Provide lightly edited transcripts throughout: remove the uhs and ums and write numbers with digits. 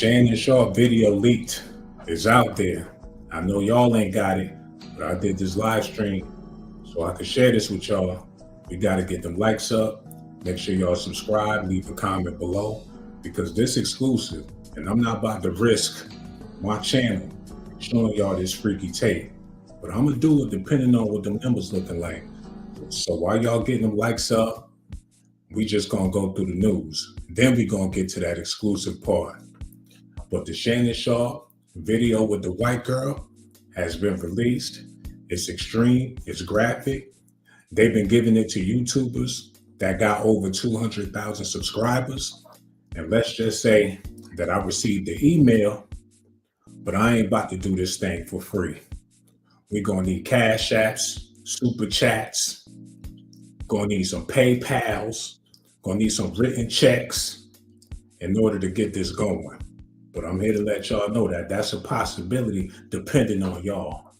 Shannon Sharpe video leaked. It's out there. I know y'all ain't got it, but I did this live stream so I could share this with y'all. We got to get them likes up. Make sure y'all subscribe, leave a comment below, because this exclusive, and I'm not about to risk my channel showing y'all this freaky tape, but I'm gonna do it depending on what the numbers looking like. So while y'all getting them likes up, we just gonna go through the news. Then we gonna get to that exclusive part. But the Shannon Sharpe video with the white girl has been released. It's extreme, it's graphic. They've been giving it to YouTubers that got over 200,000 subscribers. And let's just say that I received the email, but I ain't about to do this thing for free. We're gonna need cash apps, super chats, gonna need some PayPals, gonna need some written checks in order to get this going. But I'm here to let y'all know that that's a possibility depending on y'all.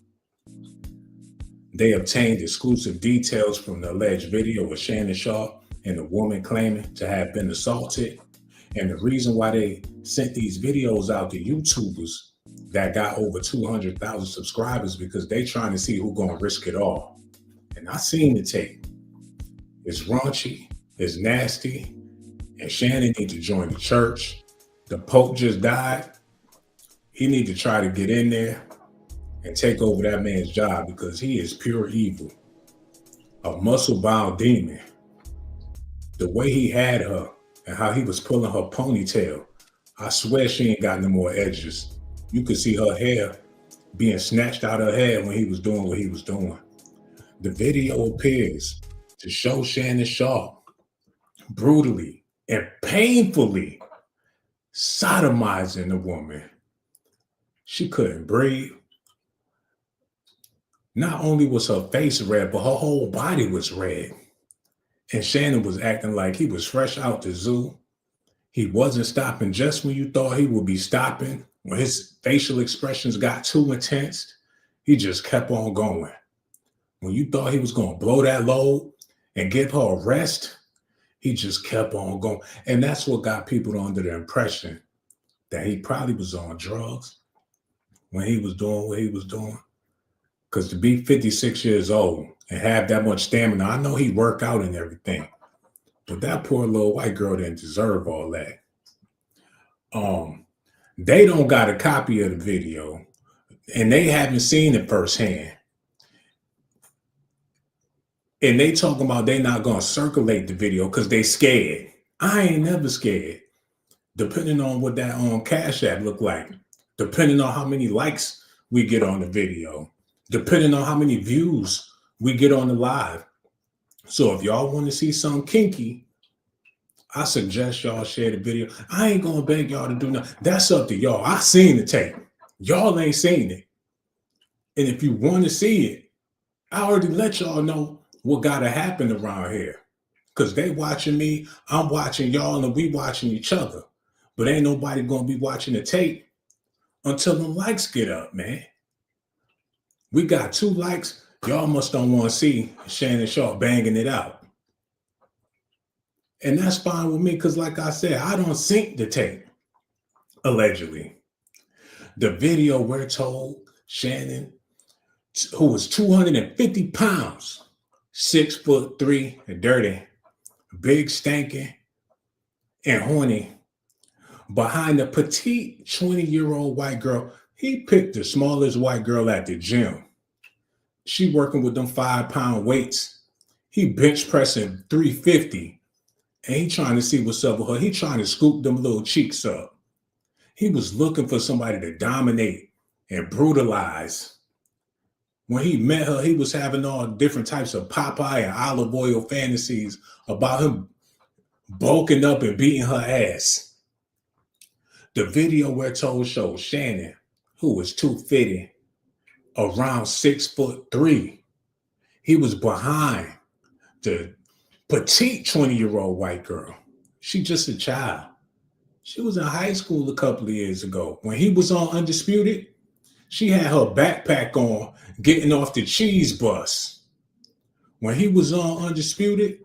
They obtained exclusive details from the alleged video of Shannon Sharpe and a woman claiming to have been assaulted. And the reason why they sent these videos out to YouTubers that got over 200,000 subscribers, because they trying to see who gonna risk it all. And I seen the tape. It's raunchy, it's nasty, and Shannon need to join the church. The Pope just died. He need to try to get in there and take over that man's job, because he is pure evil. A muscle-bound demon. The way he had her and how he was pulling her ponytail, I swear she ain't got no more edges. You could see her hair being snatched out of her head when he was doing what he was doing. The video appears to show Shannon Sharpe brutally and painfully sodomizing the woman. She couldn't breathe. Not only was her face red, but her whole body was red. And Shannon was acting like he was fresh out the zoo. He wasn't stopping just when you thought he would be stopping. When his facial expressions got too intense, he just kept on going. When you thought he was going to blow that load and give her a rest, he just kept on going. And that's what got people under the impression that he probably was on drugs when he was doing what he was doing. Because to be 56 years old and have that much stamina, I know he worked out and everything, but that poor little white girl didn't deserve all that. They don't got a copy of the video and they haven't seen it firsthand. And they talking about they not going to circulate the video because they scared. I ain't never scared. Depending on what that Cash App look like, depending on how many likes we get on the video, depending on how many views we get on the live. So if y'all want to see something kinky, I suggest y'all share the video. I ain't gonna beg y'all to do nothing. That's up to y'all. I seen the tape. Y'all ain't seen it. And if you want to see it, I already let y'all know what gotta happen around here. Because they watching me, I'm watching y'all, and we watching each other. But ain't nobody gonna be watching the tape until the likes get up, man. We got 2 likes. Y'all must don't want to see Shannon Sharpe banging it out. And that's fine with me, because like I said, I don't sync the tape, allegedly. The video, we're told, Shannon, who was 250 pounds, 6'3" and dirty, big stankin' and horny, behind a petite 20-year-old white girl. He picked the smallest white girl at the gym. She working with them 5-pound weights. He bench pressing 350. And he trying to see what's up with her. He trying to scoop them little cheeks up. He was looking for somebody to dominate and brutalize. When he met her, he was having all different types of Popeye and olive oil fantasies about him bulking up and beating her ass. The video we're told shows Shannon, who was 250, around 6'3". He was behind the petite 20-year-old white girl. She just a child. She was in high school a couple of years ago. When he was on Undisputed, she had her backpack on, getting off the cheese bus. When he was on Undisputed,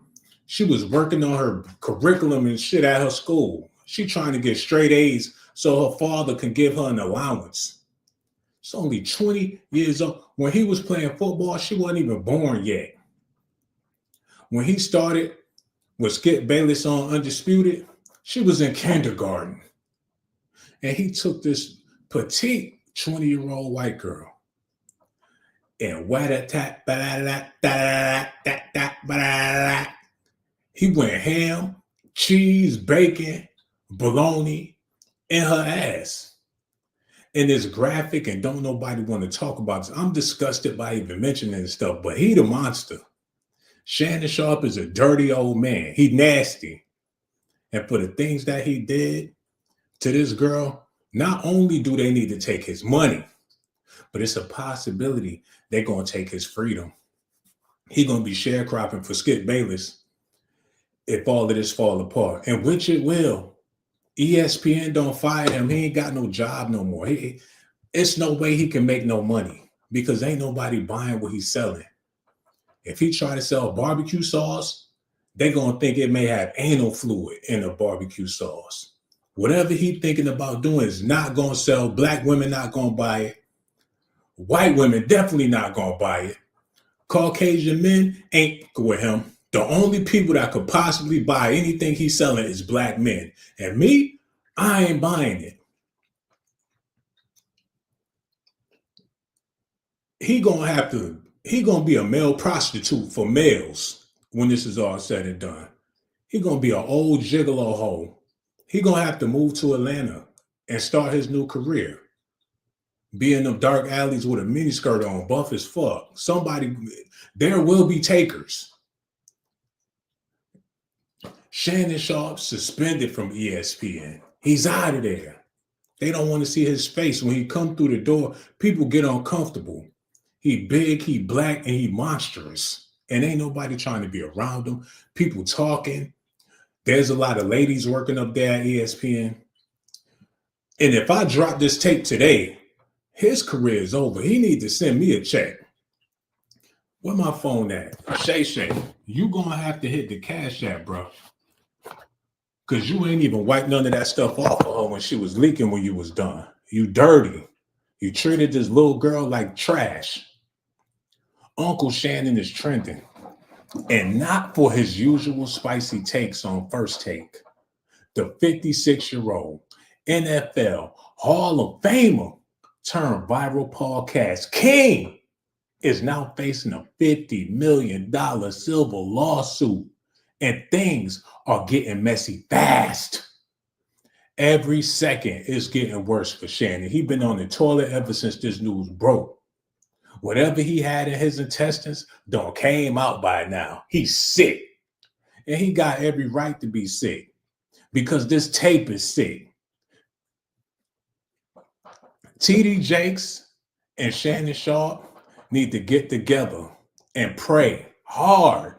she was working on her curriculum and shit at her school. She trying to get straight A's so her father can give her an allowance. She's only 20 years old. When he was playing football, she wasn't even born yet. When he started with Skip Bayless on Undisputed, she was in kindergarten. And he took this petite 20-year-old white girl and he went ham, cheese, bacon, bologna in her ass. And it's graphic and don't nobody want to talk about this. I'm disgusted by even mentioning this stuff, but he the monster. Shannon Sharpe is a dirty old man. He nasty. And for the things that he did to this girl, not only do they need to take his money, but it's a possibility they're going to take his freedom. He's going to be sharecropping for Skip Bayless if all of this fall apart, and which it will. ESPN don't fire him. He ain't got no job no more. It's no way he can make no money because ain't nobody buying what he's selling. If he try to sell barbecue sauce, they're going to think it may have anal fluid in the barbecue sauce. Whatever he thinking about doing is not going to sell. Black women not going to buy it. White women definitely not going to buy it. Caucasian men ain't with him. The only people that could possibly buy anything he's selling is black men. And me, I ain't buying it. He gonna be a male prostitute for males when this is all said and done. He gonna be an old gigolo hoe. He gonna have to move to Atlanta and start his new career. Be in them dark alleys with a miniskirt on, buff as fuck. There will be takers. Shannon Sharpe suspended from ESPN. He's out of there. They don't want to see his face. When he come through the door, people get uncomfortable. He big, he black, and he monstrous. And ain't nobody trying to be around him. People talking. There's a lot of ladies working up there at ESPN. And if I drop this tape today, his career is over. He need to send me a check. Where my phone at? Shay, you gonna have to hit the Cash App, bro. Because you ain't even wiped none of that stuff off of her when she was leaking when you was done. You dirty. You treated this little girl like trash. Uncle Shannon is trending. And not for his usual spicy takes on First Take. The 56-year-old NFL Hall of Famer turned viral podcast king is now facing a $50 million civil lawsuit. And things are getting messy fast. Every second is getting worse for Shannon. He's been on the toilet ever since this news broke. Whatever he had in his intestines don't came out by now. He's sick. And he got every right to be sick because this tape is sick. TD Jakes and Shannon Sharpe need to get together and pray hard.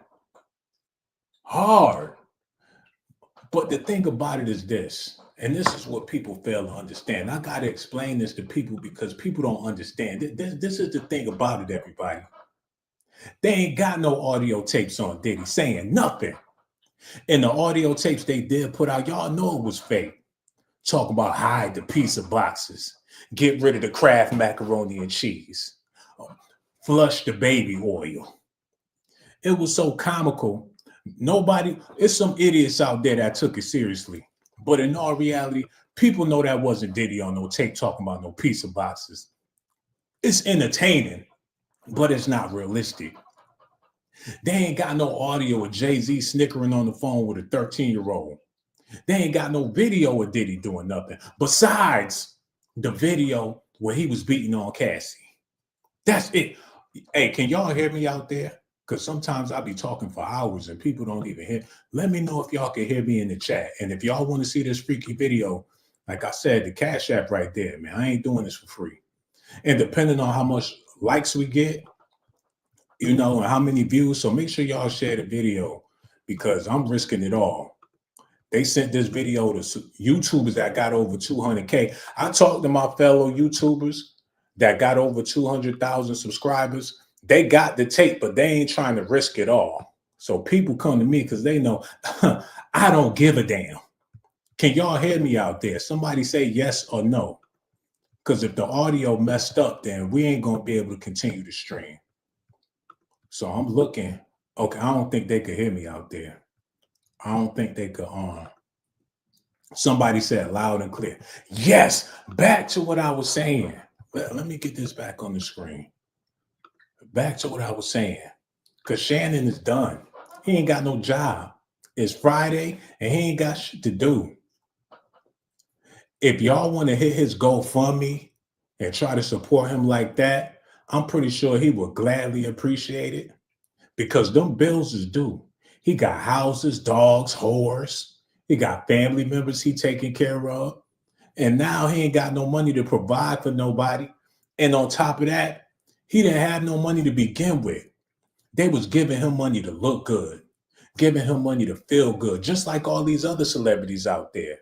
But the thing about it is this, and this is what people fail to understand. I got to explain this to people because people don't understand. This is the thing about it, everybody. They ain't got no audio tapes on Diddy saying nothing. And the audio tapes they did put out, y'all know it was fake. Talk about hide the pizza boxes, get rid of the Kraft macaroni and cheese, flush the baby oil. It was so comical. It's some idiots out there that took it seriously. But in all reality, people know that wasn't Diddy on no tape talking about no pizza boxes. It's entertaining, but it's not realistic. They ain't got no audio of Jay-Z snickering on the phone with a 13-year-old. They ain't got no video of Diddy doing nothing besides the video where he was beating on Cassie. That's it. Hey, can y'all hear me out there? Because sometimes I'll be talking for hours and people don't even hear. Let me know if y'all can hear me in the chat. And if y'all want to see this freaky video, like I said, the Cash App right there, man. I ain't doing this for free. And depending on how much likes we get, and how many views. So make sure y'all share the video because I'm risking it all. They sent this video to YouTubers that got over 200K. I talked to my fellow YouTubers that got over 200,000 subscribers. They got the tape, but they ain't trying to risk it all. So people come to me because they know I don't give a damn. Can y'all hear me out there? Somebody say yes or no. Because if the audio messed up, then we ain't going to be able to continue to stream. So I'm looking. Okay, I don't think they could hear me out there. I don't think they could. Somebody said loud and clear. Yes, back to what I was saying. Let me get this back on the screen. Back to what I was saying. Because Shannon is done. He ain't got no job. It's Friday and he ain't got shit to do. If y'all want to hit his GoFundMe and try to support him like that, I'm pretty sure he will gladly appreciate it because them bills is due. He got houses, dogs, whores. He got family members he taking care of. And now he ain't got no money to provide for nobody. And on top of that, he didn't have no money to begin with. They was giving him money to look good, giving him money to feel good, just like all these other celebrities out there.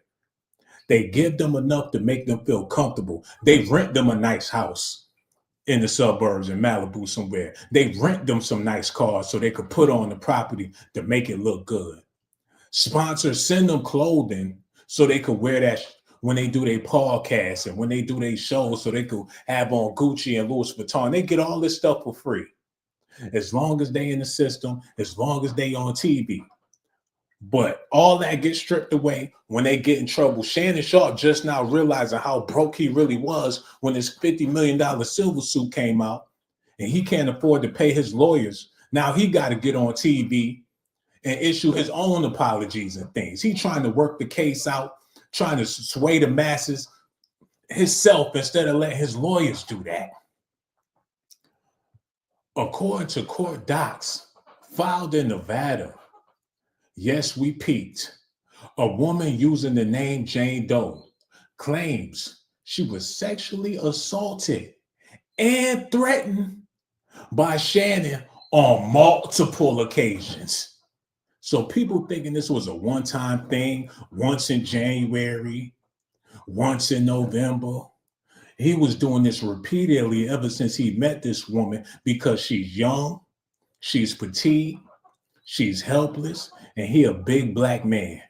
They give them enough to make them feel comfortable. They rent them a nice house in the suburbs in Malibu somewhere. They rent them some nice cars so they could put on the property to make it look good. Sponsors send them clothing so they could wear that when they do their podcasts and when they do their shows so they could have on Gucci and Louis Vuitton. They get all this stuff for free. As long as they in the system, as long as they on TV. But all that gets stripped away when they get in trouble. Shannon Sharpe just now realizing how broke he really was when his $50 million silver suit came out and he can't afford to pay his lawyers. Now he got to get on TV and issue his own apologies and things. He's trying to work the case out, trying to sway the masses himself instead of letting his lawyers do that. According to court docs filed in Nevada, yes, we peaked. A woman using the name Jane Doe claims she was sexually assaulted and threatened by Shannon on multiple occasions. So people thinking this was a one-time thing, once in January, once in November. He was doing this repeatedly ever since he met this woman because she's young, she's petite, she's helpless, and he a big black man.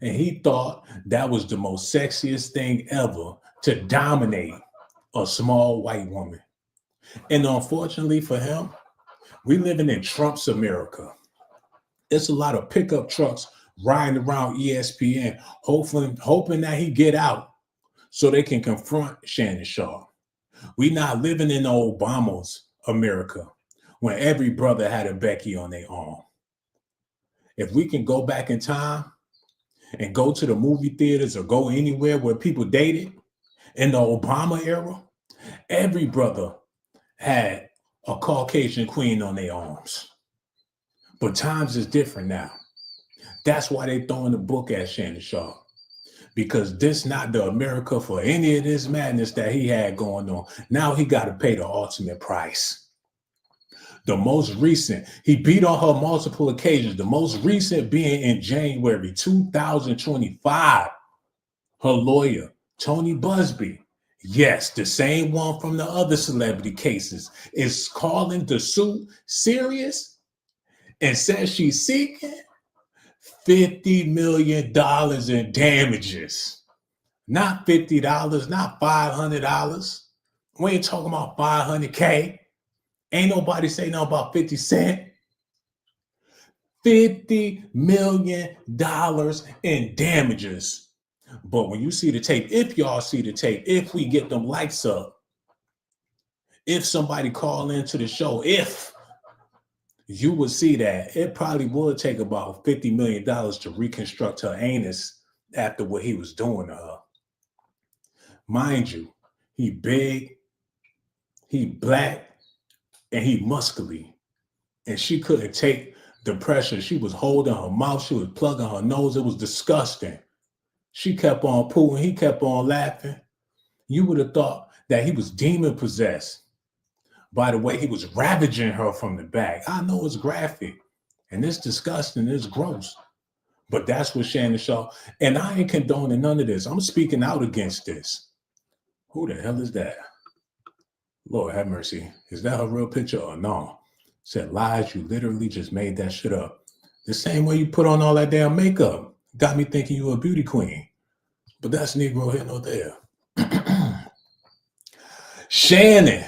And he thought that was the most sexiest thing ever to dominate a small white woman. And unfortunately for him, we living in Trump's America. There's a lot of pickup trucks riding around ESPN, hoping that he get out so they can confront Shannon Sharpe. We not living in Obama's America when every brother had a Becky on their arm. If we can go back in time and go to the movie theaters or go anywhere where people dated in the Obama era, every brother had a Caucasian queen on their arms. But times is different now. That's why they throwing the book at Shannon Sharpe. Because this not the America for any of this madness that he had going on. Now he got to pay the ultimate price. The most recent, he beat on her multiple occasions. The most recent being in January 2025. Her lawyer, Tony Busby, yes, the same one from the other celebrity cases, is calling the suit serious and says she's seeking $50 million in damages. Not $50, not $500. We ain't talking about $500K. Ain't nobody say nothing about 50 cents. $50 million in damages. But when you see the tape, if y'all see the tape, if we get them likes up, if somebody call into the show, if you would see that it probably would take about $50 million to reconstruct her anus after what he was doing to her. Mind you, he big, he black, and he muscly. And she couldn't take the pressure. She was holding her mouth. She was plugging her nose. It was disgusting. She kept on pooing. He kept on laughing. You would have thought that he was demon possessed by the way he was ravaging her from the back. I know it's graphic and it's disgusting. It's gross. But that's what Shannon Sharpe, and I ain't condoning none of this. I'm speaking out against this. Who the hell is that? Lord have mercy. Is that her real picture or no? Said lies, you literally just made that shit up. The same way you put on all that damn makeup. Got me thinking you a beauty queen. But that's Negro here, no there. Shannon,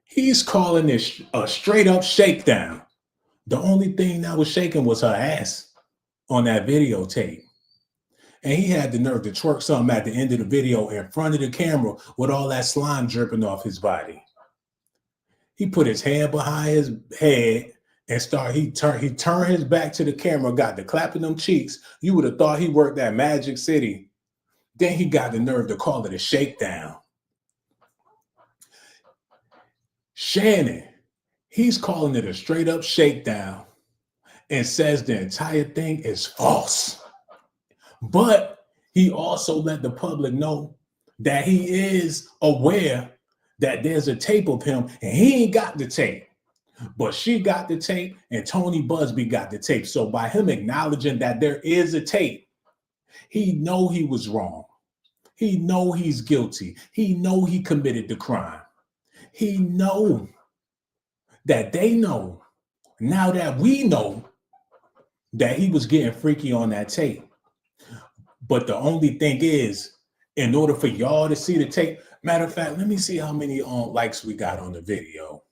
he's calling this a straight up shakedown. The only thing that was shaking was her ass on that videotape. And he had the nerve to twerk something at the end of the video in front of the camera with all that slime dripping off his body. He put his hand behind his head and he turned his back to the camera, got to clapping them cheeks. You would have thought he worked at Magic City. Then he got the nerve to call it a shakedown. Shannon, he's calling it a straight up shakedown and says the entire thing is false. But he also let the public know that he is aware that there's a tape of him and he ain't got the tape. But she got the tape and Tony Busby got the tape. So by him acknowledging that there is a tape, he know he was wrong. He know he's guilty. He know he committed the crime. He know that they know, now that we know, that he was getting freaky on that tape. But the only thing is, in order for y'all to see the tape, matter of fact, let me see how many likes we got on the video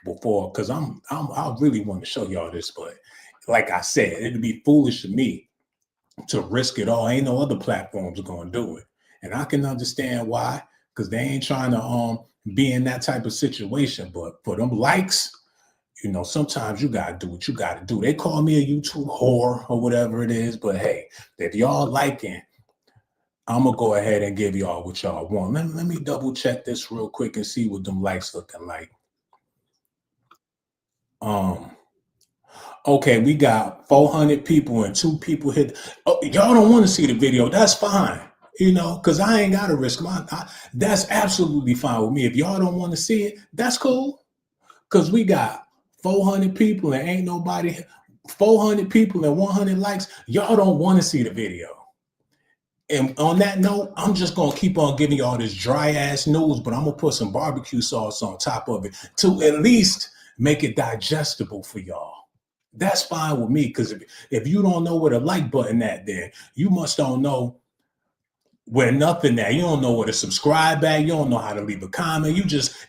before, because I really want to show y'all this, but like I said, it'd be foolish of me to risk it all. Ain't no other platforms gonna do it, and I can understand why, because they ain't trying to be in that type of situation. But for them likes, you know, sometimes you gotta do what you gotta do. They call me a YouTube whore or whatever it is, but hey, if y'all liking, I'm gonna go ahead and give y'all what y'all want. Let me double check this real quick and see what them likes looking like. Okay, we got 400 people and 2 people hit. Oh, y'all don't want to see the video. That's fine, you know, because I ain't got to risk that's absolutely fine with me. If y'all don't want to see it, that's cool. Because we got 400 people and ain't nobody, 400 people and 100 likes. Y'all don't want to see the video. And on that note, I'm just going to keep on giving y'all this dry ass news, but I'm going to put some barbecue sauce on top of it to at least make it digestible for y'all. That's fine with me, because if you don't know where the like button at, then you must don't know where nothing at. You don't know where to subscribe at. You don't know how to leave a comment.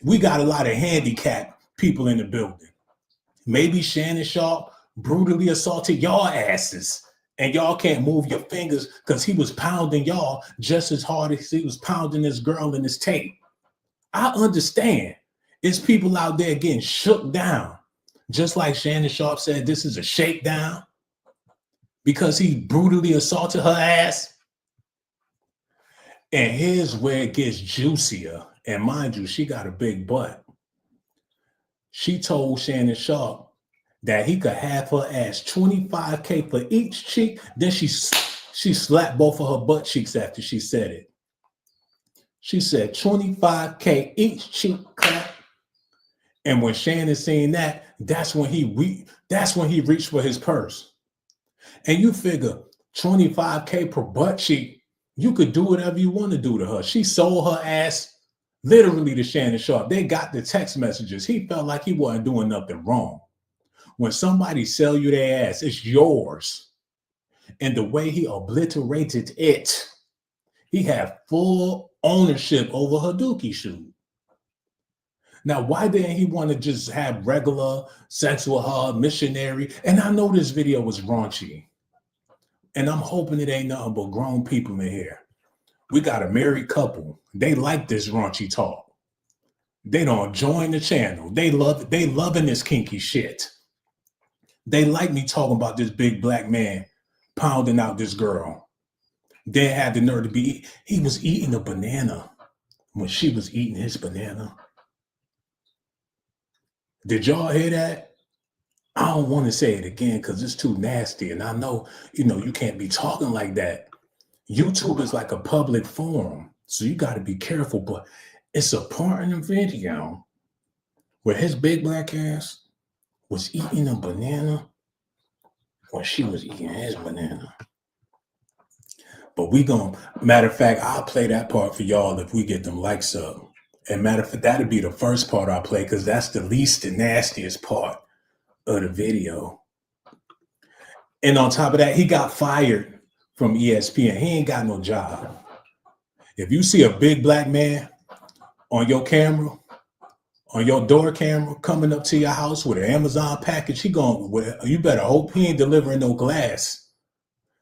We got a lot of handicapped people in the building. Maybe Shannon Sharpe brutally assaulted y'all asses and y'all can't move your fingers because he was pounding y'all just as hard as he was pounding this girl in his tape. I understand. It's people out there getting shook down. Just like Shannon Sharpe said, this is a shakedown because he brutally assaulted her ass. And here's where it gets juicier. And mind you, she got a big butt. She told Shannon Sharpe that he could have her ass $25K for each cheek. Then she slapped both of her butt cheeks after she said it. She said $25K each cheek clap. And when Shannon seen that, that's when he reached for his purse. And you figure $25K per butt cheek, you could do whatever you want to do to her. She sold her ass literally to Shannon Sharpe. They got the text messages. He felt like he wasn't doing nothing wrong. When somebody sell you their ass, it's yours. And the way he obliterated it, he had full ownership over her dookie shoe. Now, why didn't he want to just have regular sex with her, missionary? And I know this video was raunchy. And I'm hoping it ain't nothing but grown people in here. We got a married couple. They like this raunchy talk. They don't join the channel. They loving this kinky shit. They like me talking about this big black man pounding out this girl. They had the nerve to he was eating a banana when she was eating his banana. Did y'all hear that? I don't want to say it again because it's too nasty. And I know, you can't be talking like that. YouTube is like a public forum. So you got to be careful. But it's a part in the video where his big black ass was eating a banana when she was eating his banana. But matter of fact, I'll play that part for y'all if we get them likes up. And matter of fact, that'll be the first part I play because that's the least and nastiest part of the video. And on top of that, he got fired from ESPN. He ain't got no job. If you see a big black man on your camera, on your door camera, coming up to your house with an Amazon package, you better hope he ain't delivering no glass.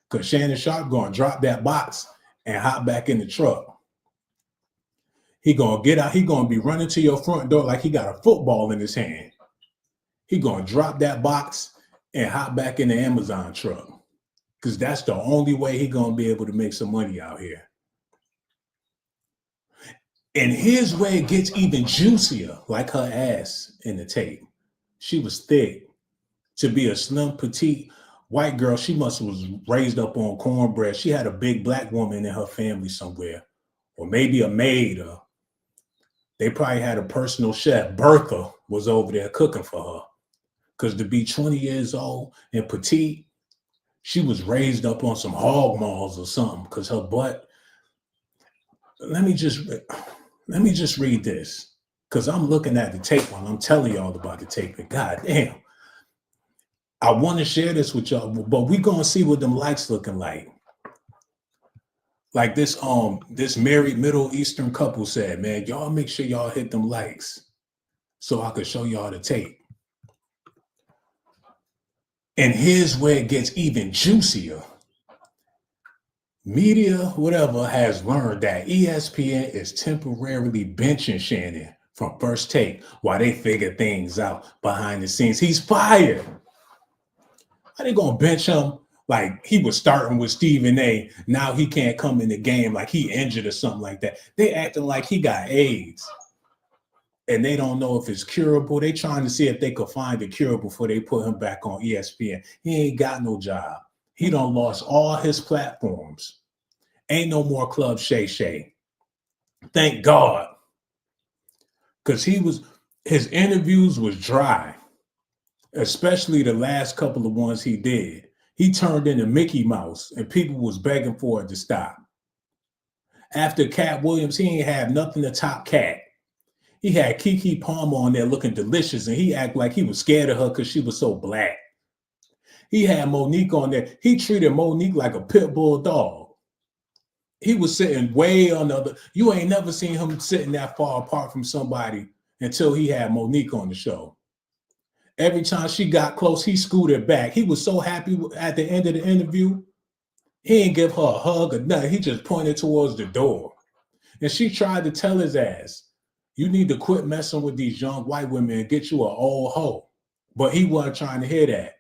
Because Shannon Sharpe going to drop that box and hop back in the truck. He going to get out. He going to be running to your front door like he got a football in his hand. He going to drop that box and hop back in the Amazon truck. Because that's the only way he going to be able to make some money out here. And here's where it gets even juicier, like her ass in the tape. She was thick. To be a slim, petite white girl, she must have was raised up on cornbread. She had a big black woman in her family somewhere, or maybe a maid, or they probably had a personal chef. Bertha was over there cooking for her. Because to be 20 years old and petite, she was raised up on some hog maws or something, because her butt. Let me just read this, because I'm looking at the tape while I'm telling y'all about the tape, and goddamn, I want to share this with y'all, but we gonna see what them likes looking like. Like this married Middle Eastern couple said, man, y'all make sure y'all hit them likes so I could show y'all the tape. And here's where it gets even juicier. Media, whatever, has learned that ESPN is temporarily benching Shannon from First Take while they figure things out behind the scenes. He's fired. How they gonna bench him like he was starting with Stephen A? Now he can't come in the game like he injured or something like that. They acting like he got AIDS. And they don't know if it's curable. They trying to see if they could find a cure before they put him back on ESPN. He ain't got no job. He done lost all his platforms. Ain't no more Club Shay Shay. Thank God. Because his interviews was dry, especially the last couple of ones he did. He turned into Mickey Mouse and people was begging for it to stop. After Cat Williams, he ain't had nothing to top Cat. He had Keke Palmer on there looking delicious, and he acted like he was scared of her because she was so black. He had Monique on there. He treated Monique like a pit bull dog. He was sitting way on the other. You ain't never seen him sitting that far apart from somebody until he had Monique on the show. Every time she got close, he scooted back. He was so happy at the end of the interview. He didn't give her a hug or nothing. He just pointed towards the door. And she tried to tell his ass, you need to quit messing with these young white women and get you an old hoe. But he wasn't trying to hear that.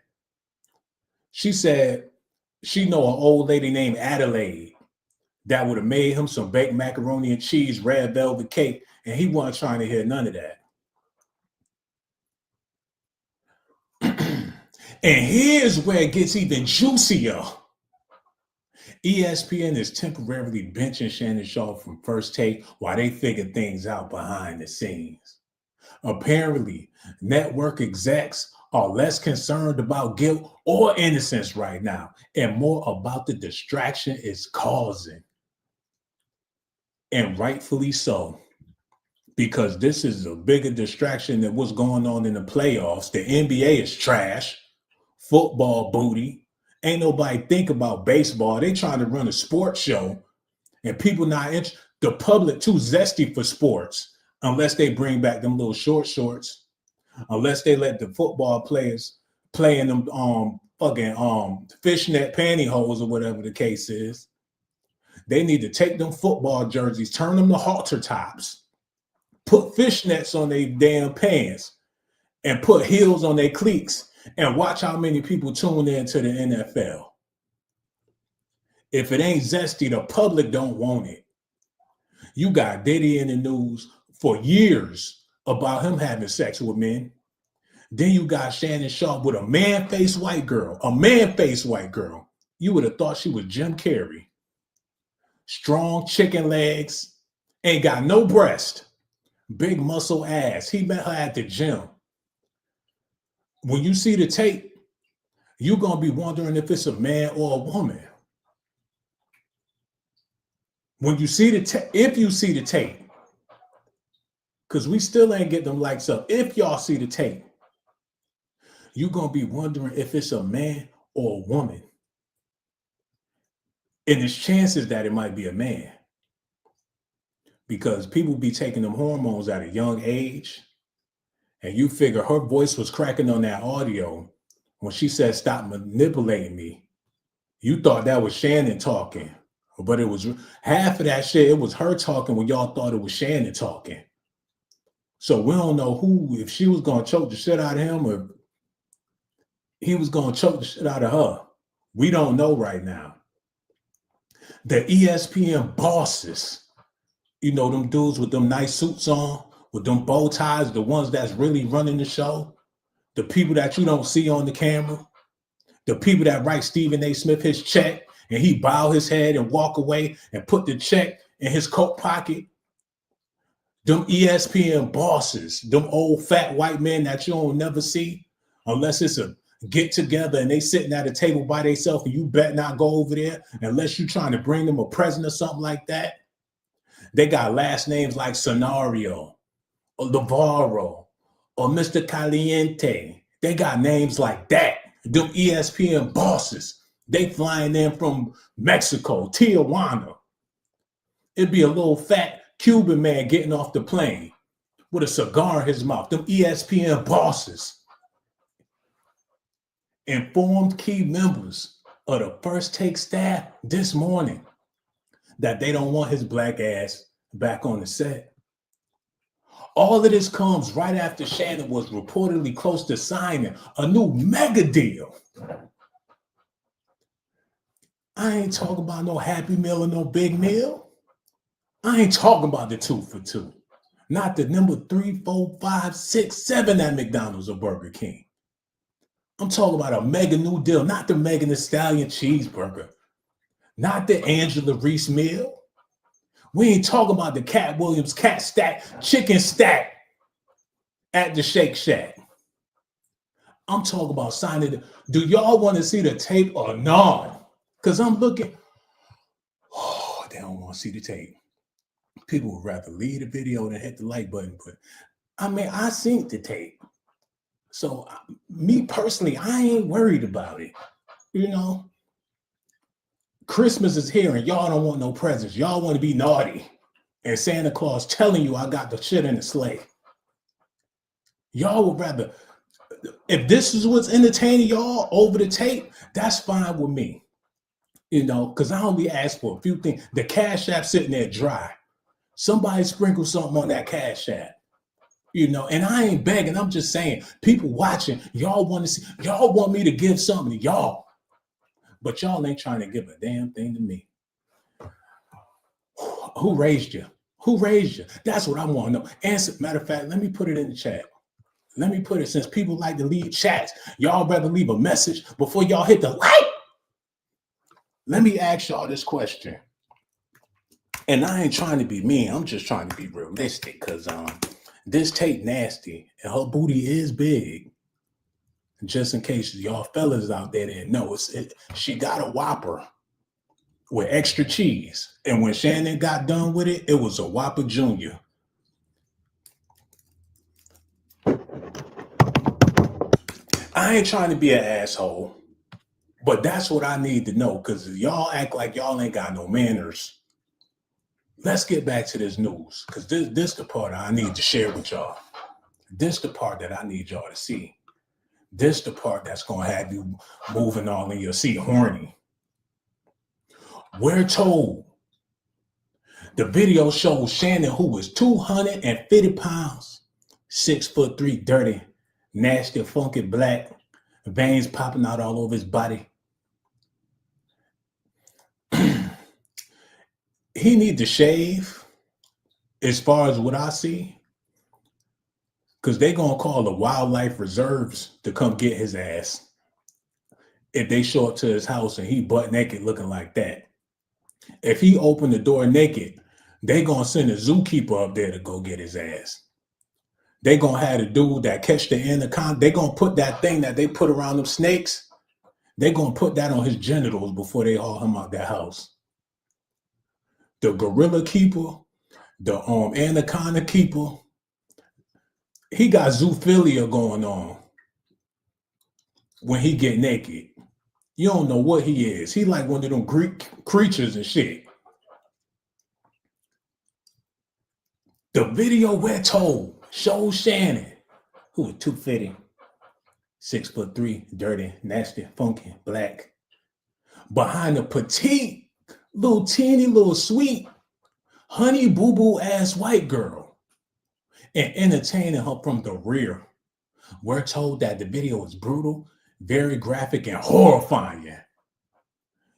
She said she know an old lady named Adelaide that would have made him some baked macaroni and cheese, red velvet cake, and he wasn't trying to hear none of that. And here's where it gets even juicier. ESPN is temporarily benching Shannon Sharpe from First Take while they figure things out behind the scenes. Apparently, network execs are less concerned about guilt or innocence right now and more about the distraction it's causing. And rightfully so, because this is a bigger distraction than what's going on in the playoffs. The NBA is trash, football booty. Ain't nobody think about baseball. They trying to run a sports show and people not interested. The public too zesty for sports unless they bring back them little shorts, unless they let the football players play in them fucking fishnet pantyhose or whatever the case is. They need to take them football jerseys, turn them to halter tops, put fishnets on their damn pants, and put heels on their cleats, and watch how many people tune in to the NFL. If it ain't zesty, the public don't want it. You got Diddy in the news for years about him having sex with men. Then you got Shannon Sharpe with a man-faced white girl. A man-faced white girl. You would have thought she was Jim Carrey. Strong chicken legs. Ain't got no breast. Big muscle ass. He met her at the gym. When you see the tape, you're going to be wondering if it's a man or a woman. When you see the tape, if you see the tape, because we still ain't getting them likes up. If y'all see the tape, you're going to be wondering if it's a man or a woman. And there's chances that it might be a man because people be taking them hormones at a young age. And you figure her voice was cracking on that audio when she said, "Stop manipulating me." You thought that was Shannon talking, but it was half of that shit. It was her talking when y'all thought it was Shannon talking. So we don't know if she was going to choke the shit out of him or he was going to choke the shit out of her. We don't know right now. The ESPN bosses, them dudes with them nice suits on, with them bow ties, the ones that's really running the show, the people that you don't see on the camera, the people that write Stephen A. Smith his check and he bow his head and walk away and put the check in his coat pocket. Them ESPN bosses, them old fat white men that you don't never see unless it's a get together and they sitting at a table by themselves and you bet not go over there unless you're trying to bring them a present or something like that. They got last names like Scenario or Navarro or Mr. Caliente. They got names like that. Them ESPN bosses, they flying in from Mexico, Tijuana. It'd be a little fat Cuban man getting off the plane with a cigar in his mouth. Them ESPN bosses informed key members of the First Take staff this morning that they don't want his black ass back on the set. All of this comes right after Shannon was reportedly close to signing a new mega deal. I ain't talking about no Happy Meal or no Big Meal. I ain't talking about the 2 for $2. Not the number 3, 4, 5, 6, 7 at McDonald's or Burger King. I'm talking about a mega new deal, not the Megan Thee Stallion cheeseburger, not the Angela Reese meal. We ain't talking about the Cat Williams cat stack, chicken stack at the Shake Shack. I'm talking about signing. Do y'all want to see the tape or not? Because I'm looking. Oh, they don't want to see the tape. People would rather leave the video than hit the like button. But I mean, I seen the tape. So me personally, I ain't worried about it. Christmas is here and y'all don't want no presents. Y'all want to be naughty. And Santa Claus telling you I got the shit in the sleigh. Y'all would rather, if this is what's entertaining y'all over the tape, that's fine with me. Because I only ask for a few things. The Cash App sitting there dry. Somebody sprinkle something on that Cash App. And I ain't begging. I'm just saying, people watching, y'all want to see, y'all want me to give something to y'all. But y'all ain't trying to give a damn thing to me. Who raised you? Who raised you? That's what I want to know. Answer. Matter of fact, let me put it in the chat. Let me put it, since people like to leave chats, y'all rather leave a message before y'all hit the like. Let me ask y'all this question. And I ain't trying to be mean. I'm just trying to be realistic because this tape nasty and her booty is big. Just in case y'all fellas out there didn't know, she got a Whopper with extra cheese. And when Shannon got done with it, it was a Whopper Jr. I ain't trying to be an asshole, but that's what I need to know, because y'all act like y'all ain't got no manners. Let's get back to this news, because this the part I need to share with y'all. This the part that I need y'all to see. This the part that's going to have you moving all in your seat horny. We're told the video shows Shannon, who was 250 pounds, 6'3", dirty, nasty, funky black, veins popping out all over his body. He need to shave, as far as what I see, because they're going to call the wildlife reserves to come get his ass if they show up to his house and he butt naked looking like that. If he opened the door naked, they going to send a zookeeper up there to go get his ass. They going to have the dude that catch the anaconda. They going to put that thing that they put around them snakes. They going to put that on his genitals before they haul him out that house. The gorilla keeper, the anaconda keeper, he got zoophilia going on when he get naked. You don't know what he is. He like one of them Greek creatures and shit. The video we're told shows Shannon, who was 250, 6'3", dirty, nasty, funky, black, behind a petite, little teeny, little sweet, honey boo boo ass white girl, and entertaining her from the rear. We're told that the video is brutal, very graphic, and horrifying.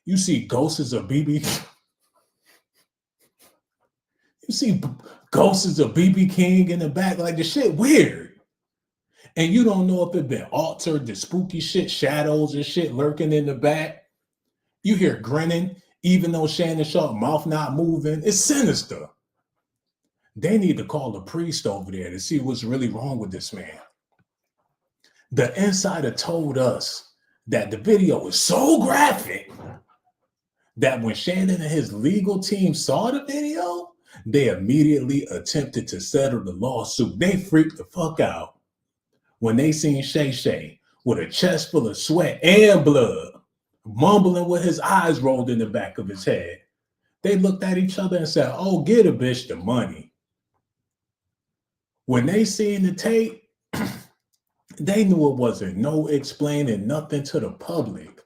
You see ghosts of BB. You see ghosts of BB King in the back, like the shit weird. And you don't know if it been altered, the spooky shit, shadows and shit lurking in the back. You hear grinning, even though Shannon Sharpe mouth not moving. It's sinister. They need to call a priest over there to see what's really wrong with this man. The insider told us that the video was so graphic that when Shannon and his legal team saw the video, they immediately attempted to settle the lawsuit. They freaked the fuck out when they seen Shay Shay with a chest full of sweat and blood, mumbling with his eyes rolled in the back of his head. They looked at each other and said, "Oh, get a bitch the money." When they seen the tape, they knew it wasn't no explaining nothing to the public.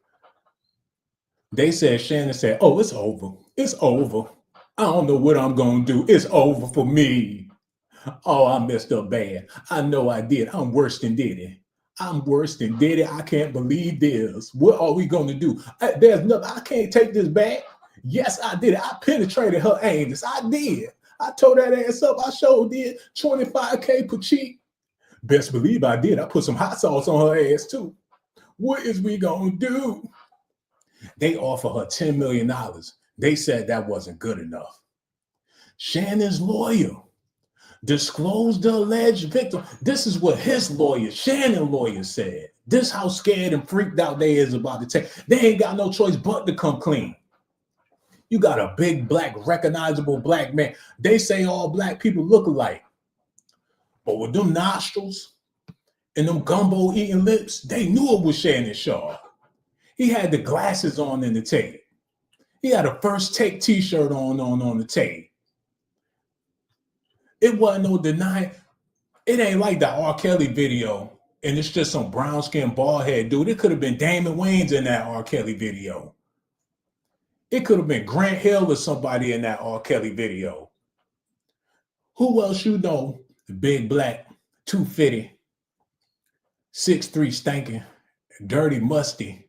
They said, Shannon said, "Oh, it's over. It's over. I don't know what I'm going to do. It's over for me. Oh, I messed up bad. I know I did. I'm worse than Diddy. I'm worse than Diddy. I can't believe this. What are we going to do? There's nothing. I can't take this back. Yes, I did it. I penetrated her anus. I did. I tore that ass up. I sure did. 25K per cheek. Best believe I did. I put some hot sauce on her ass too. What is we going to do?" They offered her $10 million. They said that wasn't good enough. Shannon's lawyer disclosed the alleged victim. This is what his lawyer, Shannon's lawyer, said. This how scared and freaked out they is about the take. They ain't got no choice but to come clean. You got a big, black, recognizable black man. They say all black people look alike. But with them nostrils and them gumbo eating lips, they knew it was Shannon Sharpe. He had the glasses on in the tape. He had a First Take t-shirt on the tape. It wasn't no denying. It ain't like the R. Kelly video, and it's just some brown-skinned bald-head dude. It could have been Damon Wayans in that R. Kelly video. It could have been Grant Hill or somebody in that R. Kelly video. Who else you know? The big black, 250, 6'3", stinking, dirty, musty.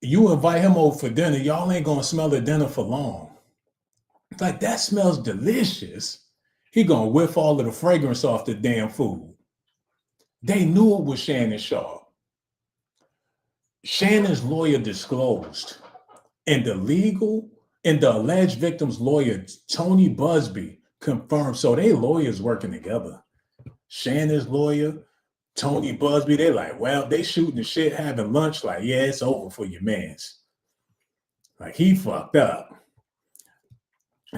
You invite him over for dinner, y'all ain't gonna smell the dinner for long. It's like, that smells delicious. He gonna whiff all of the fragrance off the damn food. They knew it was Shannon Sharpe. Shannon's lawyer disclosed, and the alleged victim's lawyer, Tony Busby, confirmed. So they lawyers working together. Shannon's lawyer, Tony Busby, they like, well, they shooting the shit, having lunch, like, yeah, it's over for your mans. Like, he fucked up.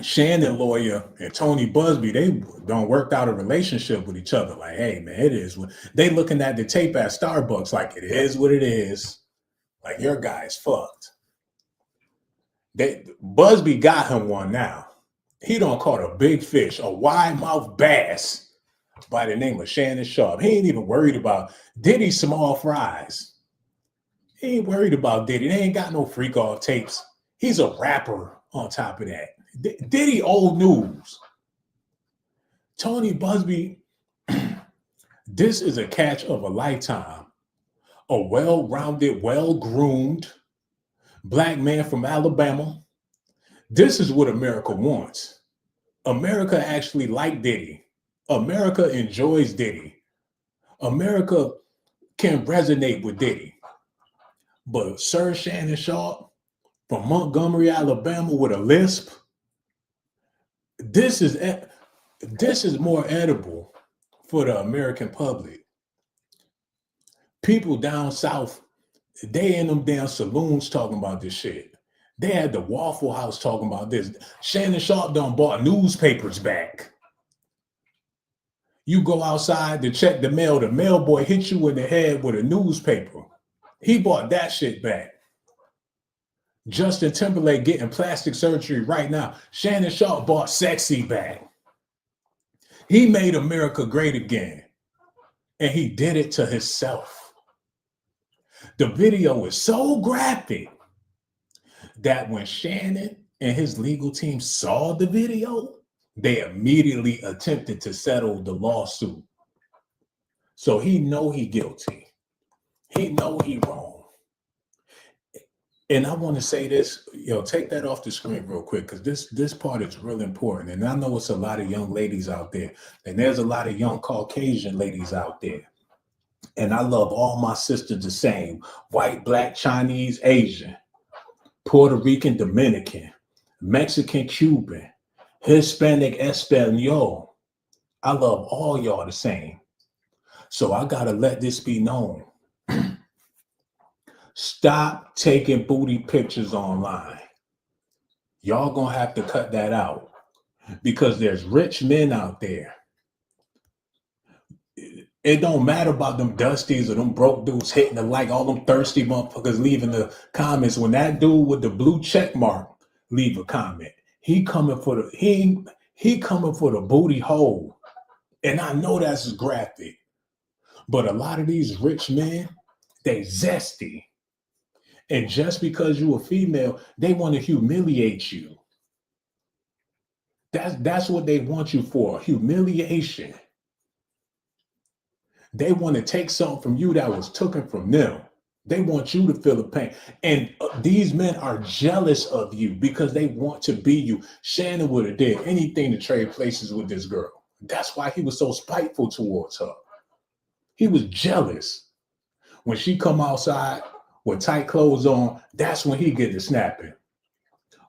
Shannon lawyer and Tony Busby, they don't work out a relationship with each other. Like, hey, man, it is what they looking at the tape at Starbucks, like, it is what it is. Like, your guy's fucked. Busby got him one now. He done caught a big fish, a wide mouth bass by the name of Shannon Sharpe. He ain't even worried about Diddy's small fries. He ain't worried about Diddy. They ain't got no freak off tapes. He's a rapper on top of that. Diddy old news. Tony Busby, this is a catch of a lifetime. A well-rounded, well-groomed black man from Alabama. This is what America wants. America actually liked Diddy. America enjoys Diddy. America can resonate with Diddy. But Sir Shannon Sharpe from Montgomery, Alabama with a lisp, this is more edible for the American public. People down south, they in them damn saloons talking about this shit. They had the Waffle House talking about this. Shannon Sharpe done bought newspapers back. You go outside to check the mail, the mailboy hits you in the head with a newspaper. He bought that shit back. Justin Timberlake getting plastic surgery right now. Shannon Sharpe bought sexy back. He made America great again. And he did it to himself. The video is so graphic that when Shannon and his legal team saw the video, they immediately attempted to settle the lawsuit. So he know he guilty. He know he wrong. And I want to say this, take that off the screen real quick, because this part is really important. And I know it's a lot of young ladies out there, and there's a lot of young Caucasian ladies out there. And I love all my sisters the same: white, black, Chinese, Asian, Puerto Rican, Dominican, Mexican, Cuban, Hispanic, Espanol. I love all y'all the same. So I gotta let this be known. Stop taking booty pictures online. Y'all gonna have to cut that out, because there's rich men out there. It don't matter about them dusties or them broke dudes hitting the like, all them thirsty motherfuckers leaving the comments. When that dude with the blue check mark leave a comment, he coming for the booty hole. And I know that's graphic, but a lot of these rich men, they zesty. And just because you a female, they want to humiliate you. That's what they want you for, humiliation. They want to take something from you that was taken from them. They want you to feel the pain. And these men are jealous of you because they want to be you. Shannon would have did anything to trade places with this girl. That's why he was so spiteful towards her. He was jealous. When she come outside with tight clothes on, that's when he get to snapping.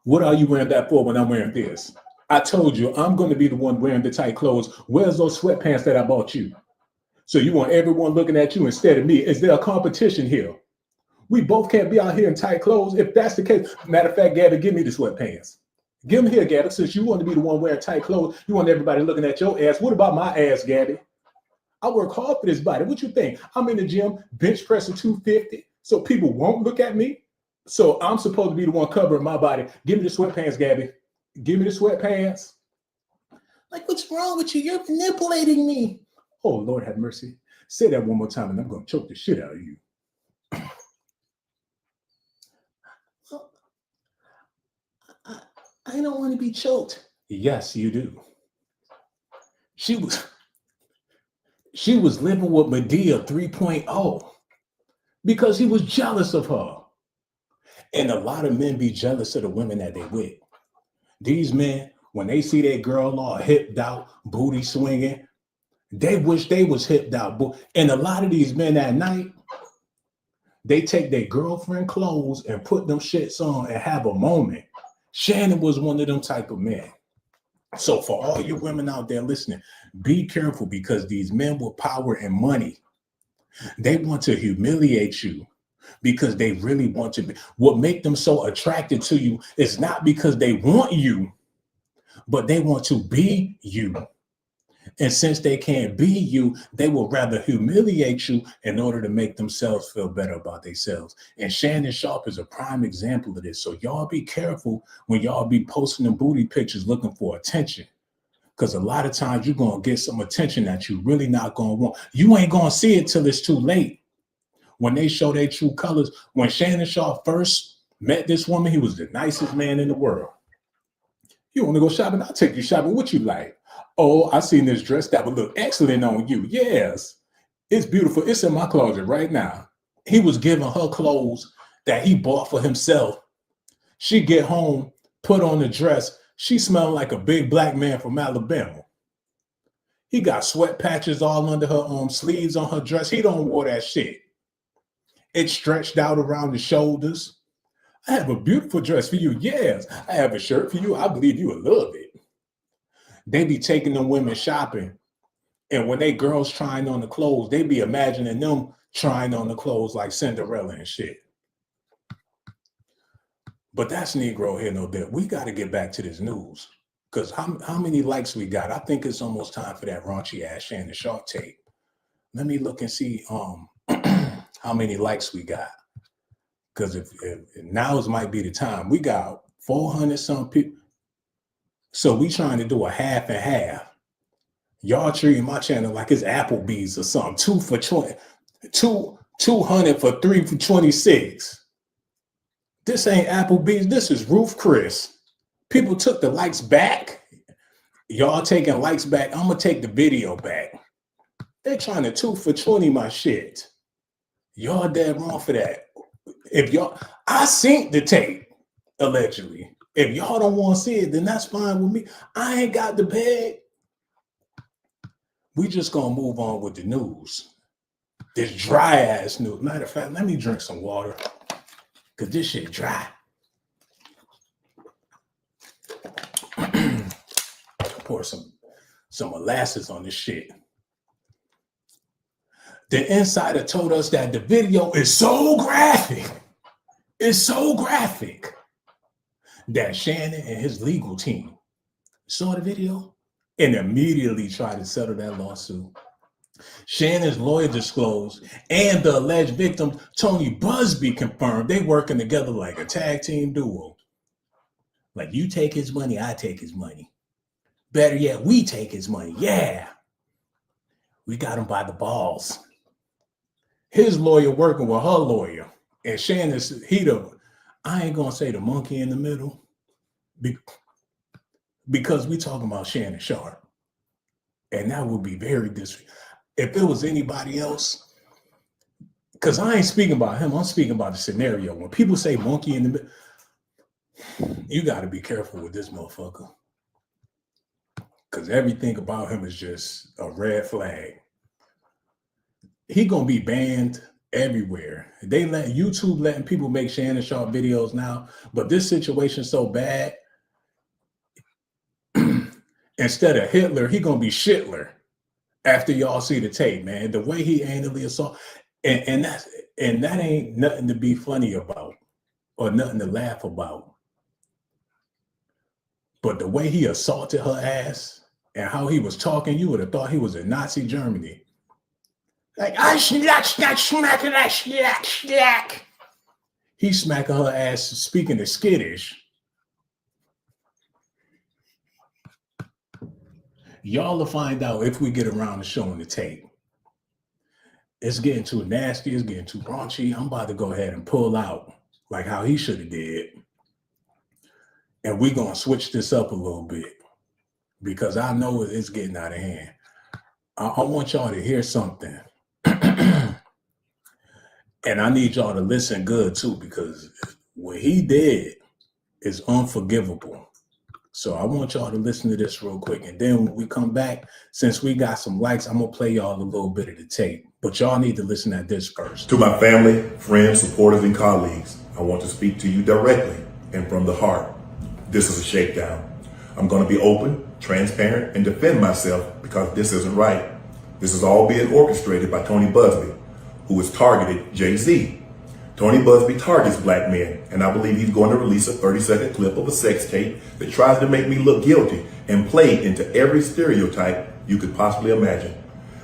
What are you wearing that for when I'm wearing this? I told you I'm going to be the one wearing the tight clothes. Where's those sweatpants that I bought you? So you want everyone looking at you instead of me. Is there a competition here? We both can't be out here in tight clothes. If that's the case, matter of fact, Gabby, give me the sweatpants. Give them here, Gabby. Since you want to be the one wearing tight clothes, you want everybody looking at your ass. What about my ass, Gabby? I work hard for this body. What you think? I'm in the gym, bench pressing 250, so people won't look at me. So I'm supposed to be the one covering my body. Give me the sweatpants, Gabby. Give me the sweatpants. Like, what's wrong with you? You're manipulating me. Oh, Lord have mercy. Say that one more time and I'm going to choke the shit out of you. I don't want to be choked. Yes, you do. She was living with Medea 3.0 because he was jealous of her. And a lot of men be jealous of the women that they with. These men, when they see their girl all hipped out, booty swinging, they wish they was hipped out. And a lot of these men at night, they take their girlfriend clothes and put them shits on and have a moment. Shannon was one of them type of men. So for all you women out there listening, be careful, because these men with power and money, they want to humiliate you because they really want to be. What make them so attracted to you is not because they want you, but they want to be you. And since they can't be you, they will rather humiliate you in order to make themselves feel better about themselves. And Shannon Sharpe is a prime example of this. So y'all be careful when y'all be posting them booty pictures looking for attention. Because a lot of times you're going to get some attention that you really not going to want. You ain't going to see it till it's too late. When they show their true colors. When Shannon Sharpe first met this woman, he was the nicest man in the world. You want to go shopping? I'll take you shopping. What you like? Oh, I seen this dress that would look excellent on you. Yes, it's beautiful. It's in my closet right now. He was giving her clothes that he bought for himself. She get home, put on the dress. She smelled like a big black man from Alabama. He got sweat patches all under her sleeves on her dress. He don't wear that shit. It's stretched out around the shoulders. I have a beautiful dress for you. Yes, I have a shirt for you. I believe you would love it. They be taking them women shopping. And when they girls trying on the clothes, they be imagining them trying on the clothes like Cinderella and shit. But that's Negro here, no doubt. We got to get back to this news. Because how many likes we got? I think it's almost time for that raunchy ass Shannon Sharpe tape. Let me look and see how many likes we got. Because if now's might be the time. We got 400 some people. So we trying to do a half and half. Y'all treating my channel like it's Applebee's or something. 2 for 20, 200 for 3 for 26. This ain't Applebee's. This is Roof Chris. People took the likes back. Y'all taking likes back. I'm gonna take the video back. They're trying to 2 for 20 my shit. Y'all dead wrong for that. If y'all, I synced the tape, allegedly. If y'all don't want to see it, then that's fine with me. I ain't got the bag. We just gonna move on with the news. This dry ass news. Matter of fact, let me drink some water. Cause this shit dry. Pour some molasses on this shit. The insider told us that the video is so graphic. It's so graphic that Shannon and his legal team saw the video and immediately tried to settle that lawsuit. Shannon's lawyer disclosed, and the alleged victim, Tony Busby, confirmed they working together like a tag team duo. Like, you take his money, I take his money. Better yet, we take his money. Yeah. We got him by the balls. His lawyer working with her lawyer. And Shannon's, I ain't going to say the monkey in the middle, because we talking about Shannon Sharpe. And that would be very disrespectful. If it was anybody else, because I ain't speaking about him, I'm speaking about the scenario. When people say monkey in the middle, you got to be careful with this motherfucker. Because everything about him is just a red flag. He gonna be banned everywhere. They let YouTube letting people make Shannon Sharpe videos now, but this situation's so bad. Instead of Hitler, he gonna be Shitler. After y'all see the tape, man, the way he anally assault, and that ain't nothing to be funny about or nothing to laugh about. But the way he assaulted her ass and how he was talking, you would have thought he was in Nazi Germany. Like, I smack. He's smacking her ass, speaking of skittish. Y'all will find out if we get around to showing the tape. It's getting too nasty. It's getting too raunchy. I'm about to go ahead and pull out like how he should have did. And we're going to switch this up a little bit because I know it's getting out of hand. I want y'all to hear something. And I need y'all to listen good too, because what he did is unforgivable. So I want y'all to listen to this real quick. And then when we come back, since we got some likes, I'm going to play y'all a little bit of the tape. But y'all need to listen at this first. To my family, friends, supporters, and colleagues, I want to speak to you directly and from the heart. This is a shakedown. I'm going to be open, transparent, and defend myself because this isn't right. This is all being orchestrated by Tony Busby, who has targeted Jay-Z. Tony Busby targets black men, and I believe he's going to release a 30-second clip of a sex tape that tries to make me look guilty and play into every stereotype you could possibly imagine.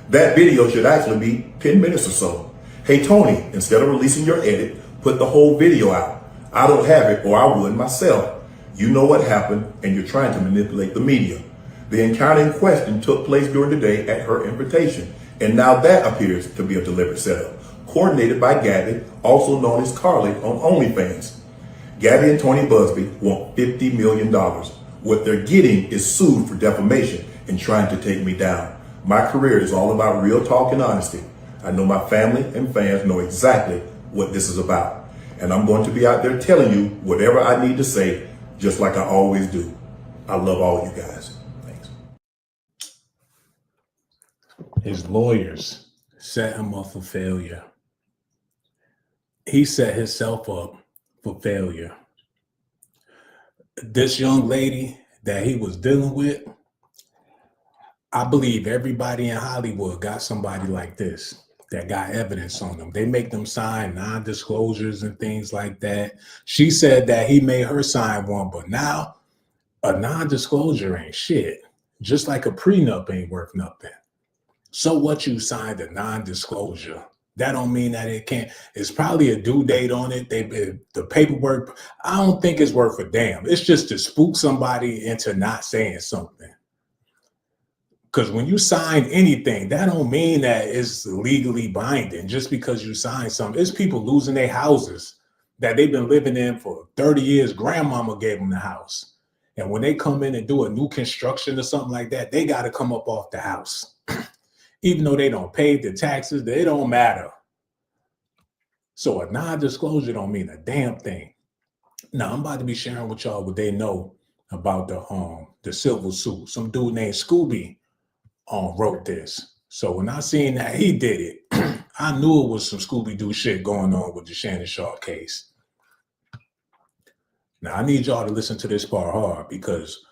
That video should actually be 10 minutes or so. Hey, Tony, instead of releasing your edit, put the whole video out. I don't have it, or I would myself. You know what happened, and you're trying to manipulate the media. The encounter in question took place during the day at her invitation, and now that appears to be a deliberate setup, coordinated by Gabby, also known as Carly on OnlyFans. Gabby and Tony Busby want $50 million. What they're getting is sued for defamation and trying to take me down. My career is all about real talk and honesty. I know my family and fans know exactly what this is about. And I'm going to be out there telling you whatever I need to say, just like I always do. I love all you guys. Thanks. His lawyers set him up for failure. He set himself up for failure. This young lady that he was dealing with, I believe everybody in Hollywood got somebody like this that got evidence on them. They make them sign non-disclosures and things like that. She said that he made her sign one, but now a non-disclosure ain't shit. Just like a prenup ain't worth nothing. So what, you signed a non-disclosure That don't mean that it can't. It's probably a due date on it. The paperwork. I don't think it's worth a damn. It's just to spook somebody into not saying something. Because when you sign anything, that don't mean that it's legally binding. Just because you sign something, it's people losing their houses that they've been living in for 30 years. Grandmama gave them the house. And when they come in and do a new construction or something like that, they got to come up off the house. Even though they don't pay the taxes, they don't matter. So a non-disclosure don't mean a damn thing. Now I'm about to be sharing with y'all what they know about the civil suit. Some dude named Scooby wrote this. So when I seen that he did it, I knew it was some Scooby-Doo shit going on with the Shannon Sharpe case. Now I need y'all to listen to this part hard, because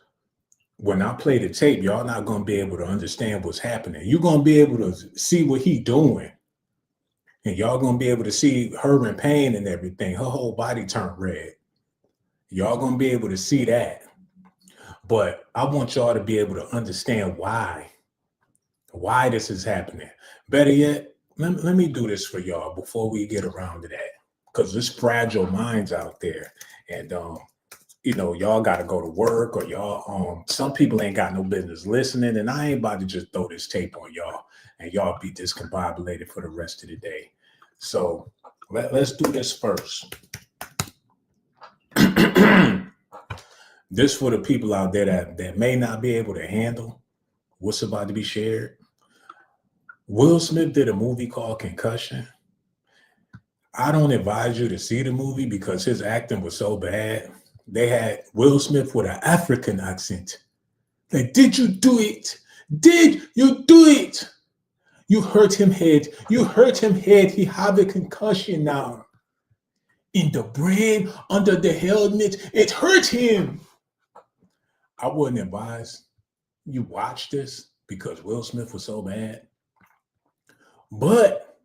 when I play the tape, y'all not going to be able to understand what's happening. You're going to be able to see what he doing. And y'all going to be able to see her in pain and everything. Her whole body turned red. Y'all going to be able to see that. But I want y'all to be able to understand why this is happening. Better yet, let me do this for y'all before we get around to that. Because there's fragile minds out there. And, y'all got to go to work, or y'all, some people ain't got no business listening. And I ain't about to just throw this tape on y'all and y'all be discombobulated for the rest of the day. So let's do this first. This for the people out there that may not be able to handle what's about to be shared. Will Smith did a movie called Concussion. I don't advise you to see the movie because his acting was so bad. They had Will Smith with an African accent. Like, did you do it? Did you do it? You hurt him head. You hurt him head. He have a concussion now. In the brain, under the helmet, it hurt him. I wouldn't advise you watch this because Will Smith was so bad. But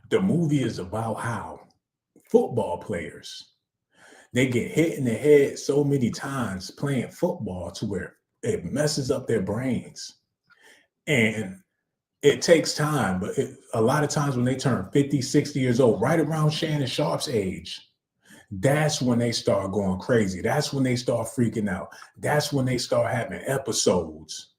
the movie is about how football players, they get hit in the head so many times playing football to where it messes up their brains. And it takes time, but a lot of times when they turn 50, 60 years old, right around Shannon Sharpe's age, that's when they start going crazy. That's when they start freaking out. That's when they start having episodes.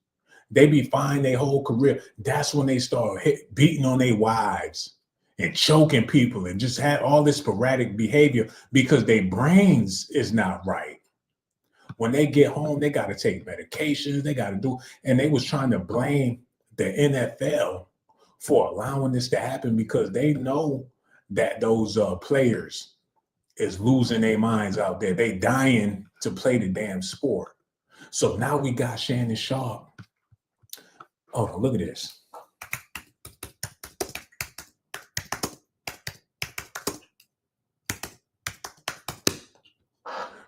They be fine their whole career. That's when they start beating on their wives and choking people and just have all this sporadic behavior because their brains is not right. When they get home, they got to take medications. They got to do, and they was trying to blame the NFL for allowing this to happen because they know that those players is losing their minds out there. They dying to play the damn sport. So now we got Shannon Sharpe. Oh, look at this.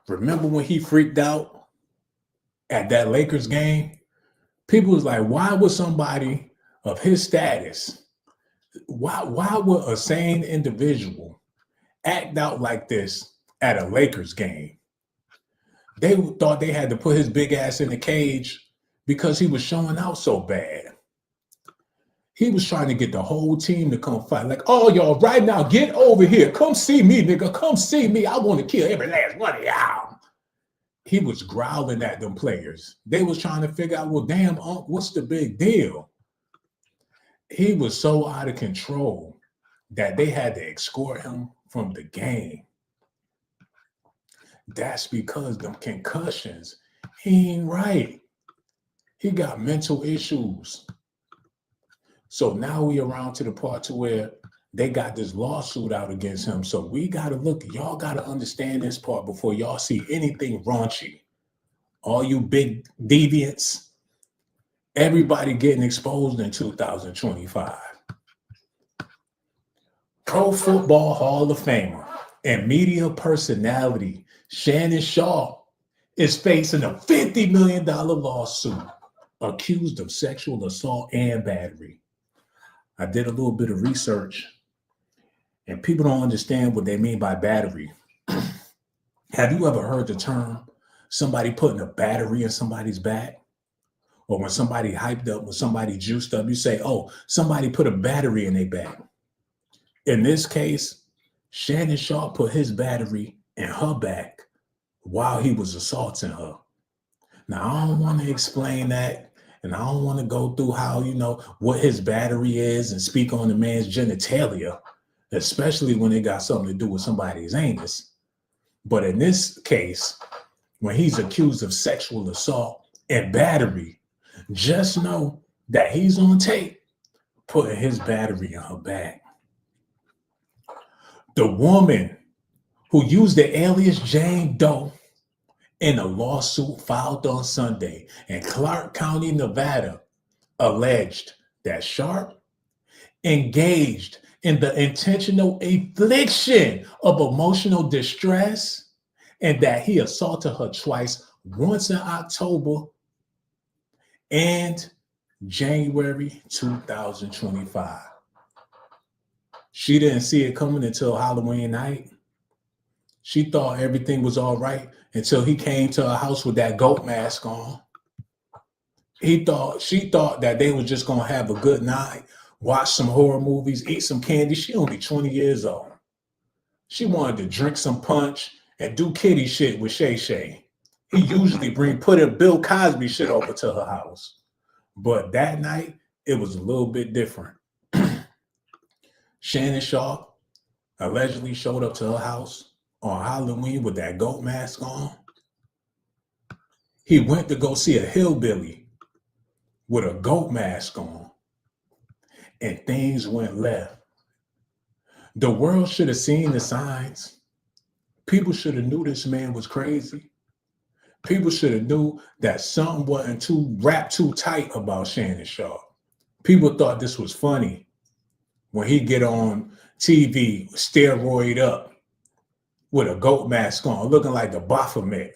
Remember when he freaked out at that Lakers game? People was like, why would somebody of his status, why would a sane individual act out like this at a Lakers game? They thought they had to put his big ass in the cage because he was showing out so bad. He was trying to get the whole team to come fight. Like, oh, y'all, right now, get over here. Come see me, nigga. Come see me. I want to kill every last one of y'all. He was growling at them players. They was trying to figure out, well, damn, what's the big deal? He was so out of control that they had to escort him from the game. That's because them concussions, he ain't right. He got mental issues. So now we around to the part to where they got this lawsuit out against him. So we got to look, y'all got to understand this part before y'all see anything raunchy. All you big deviants, everybody getting exposed in 2025. Pro Football Hall of Famer and media personality Shannon Sharpe is facing a $50 million lawsuit accused of sexual assault and battery. I did a little bit of research, and people don't understand what they mean by battery. Have you ever heard the term somebody putting a battery in somebody's back? Or when somebody hyped up, when somebody juiced up, you say, oh, somebody put a battery in their back. In this case, Shannon Sharpe put his battery in her back while he was assaulting her. Now, I don't want to explain that, and I don't want to go through how, what his battery is and speak on the man's genitalia, especially when it got something to do with somebody's anus. But in this case, when he's accused of sexual assault and battery, just know that he's on tape putting his battery in her back. The woman who used the alias Jane Doe in a lawsuit filed on Sunday in Clark County, Nevada, alleged that Sharpe engaged in the intentional infliction of emotional distress and that he assaulted her twice, once in October and January 2025. She didn't see it coming until Halloween night. She thought everything was all right until he came to her house with that goat mask on. She thought that they were just gonna have a good night, watch some horror movies, eat some candy. She only 20 years old. She wanted to drink some punch and do kitty shit with Shay Shay. He usually put Bill Cosby shit over to her house. But that night, it was a little bit different. Shannon Sharpe allegedly showed up to her house on Halloween with that goat mask on. He went to go see a hillbilly with a goat mask on, and things went left. The world should have seen the signs. People should have knew this man was crazy. People should have knew that something wasn't wrapped too tight about Shannon Sharpe. People thought this was funny when he get on TV, steroid up, with a goat mask on, looking like a Baphomet.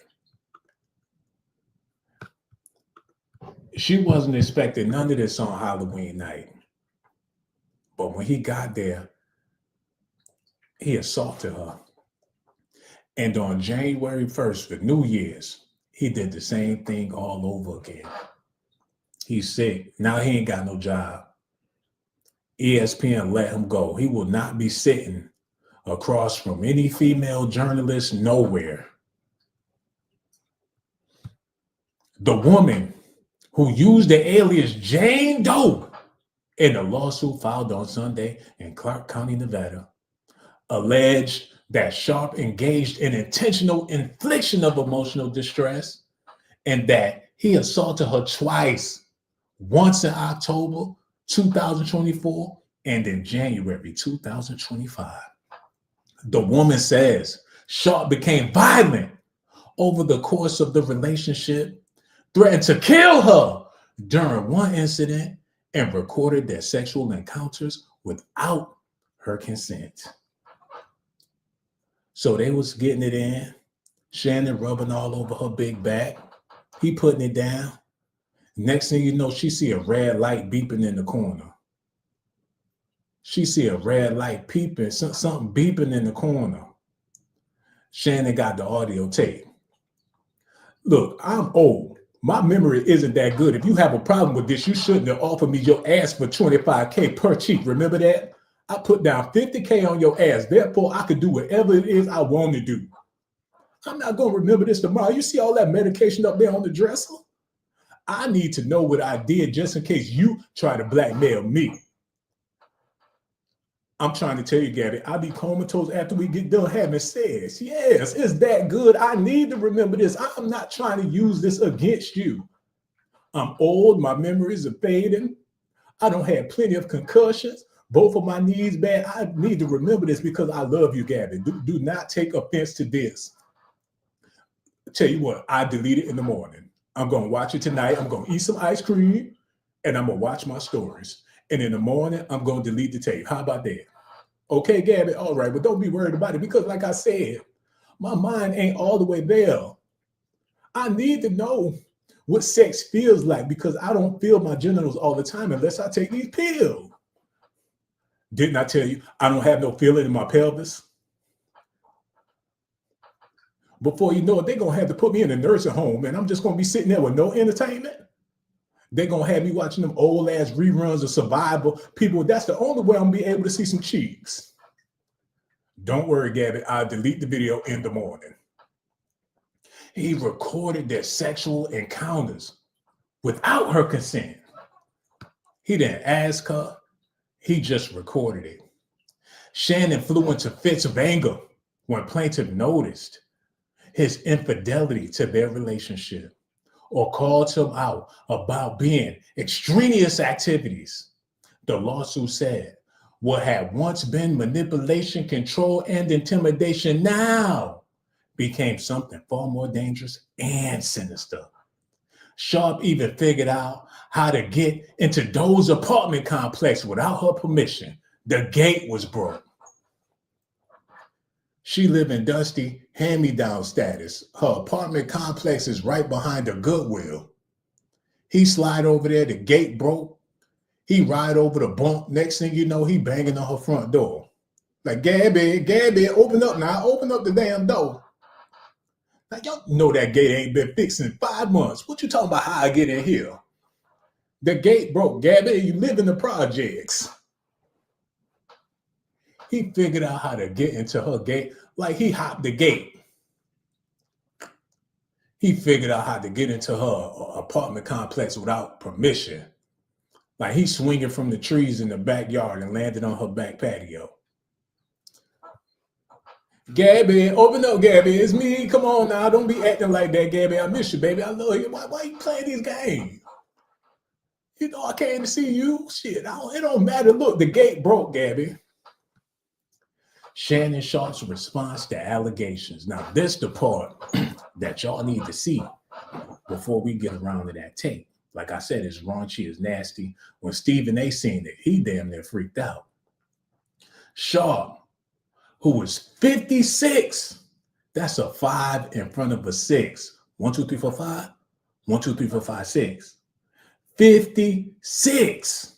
She wasn't expecting none of this on Halloween night. But when he got there, he assaulted her. And on January 1st, for New Year's, he did the same thing all over again. He's sick. Now he ain't got no job. ESPN let him go. He will not be sitting across from any female journalist nowhere. The woman who used the alias Jane Doe in a lawsuit filed on Sunday in Clark County, Nevada, alleged that Sharpe engaged in intentional infliction of emotional distress and that he assaulted her twice, once in October 2024 and in January 2025. The woman says Sharpe became violent over the course of the relationship, threatened to kill her during one incident, and recorded their sexual encounters without her consent. So they was getting it in. Shannon rubbing all over her big back. He putting it down. Next thing you know, she see a red light beeping in the corner. She see a red light peeping, something beeping in the corner. Shannon got the audio tape. Look, I'm old. My memory isn't that good. If you have a problem with this, you shouldn't have offered me your ass for $25K per cheek. Remember that? I put down $50K on your ass. Therefore, I could do whatever it is I want to do. I'm not going to remember this tomorrow. You see all that medication up there on the dresser? I need to know what I did just in case you try to blackmail me. I'm trying to tell you, Gabby, I'll be comatose after we get done having sex. Yes, it's that good. I need to remember this. I'm not trying to use this against you. I'm old. My memories are fading. I don't have plenty of concussions. Both of my knees bad. I need to remember this because I love you, Gabby. Do not take offense to this. I'll tell you what, I delete it in the morning. I'm going to watch it tonight. I'm going to eat some ice cream and I'm going to watch my stories. And in the morning, I'm going to delete the tape. How about that? Okay, Gabby, all right, but don't be worried about it because like I said, my mind ain't all the way there. I need to know what sex feels like because I don't feel my genitals all the time unless I take these pills. Didn't I tell you I don't have no feeling in my pelvis? Before you know it, they're going to have to put me in a nursing home and I'm just going to be sitting there with no entertainment. They're going to have me watching them old ass reruns of Survivor. People, that's the only way I'm going to be able to see some cheeks. Don't worry, Gabby, I'll delete the video in the morning. He recorded their sexual encounters without her consent. He didn't ask her, he just recorded it. Shannon flew into fits of anger when plaintiff noticed his infidelity to their relationship or called him out about being extraneous activities. The lawsuit said what had once been manipulation, control, and intimidation now became something far more dangerous and sinister. Sharpe even figured out how to get into Doe's apartment complex without her permission. The gate was broke. She lived in dusty hand-me-down status. Her apartment complex is right behind the Goodwill. He slide over there, the gate broke. He ride over the bump. Next thing you know, he banging on her front door. Like, Gabby, open up now. Open up the damn door. Like, y'all know that gate ain't been fixed in 5 months. What you talking about how I get in here? The gate broke, Gabby. You live in the projects. He figured out how to get into her gate like he hopped the gate. He figured out how to get into her apartment complex without permission. Like he's swinging from the trees in the backyard and landed on her back patio. Gabby, open up, Gabby. It's me. Come on now. Don't be acting like that, Gabby. I miss you, baby. I love you. Why you playing these games? You know I came to see you. Shit, it don't matter. Look, the gate broke, Gabby. Shannon Sharpe's response to allegations. Now, this the part that y'all need to see before we get around to that tape. Like I said, it's raunchy, it's nasty. When Stephen A. seen it, he damn near freaked out. Sharpe, who was 56, that's a 5 in front of a 6. 1, 2, 3, 4, 5. 1, 2, 3, 4, 5, 6. 56.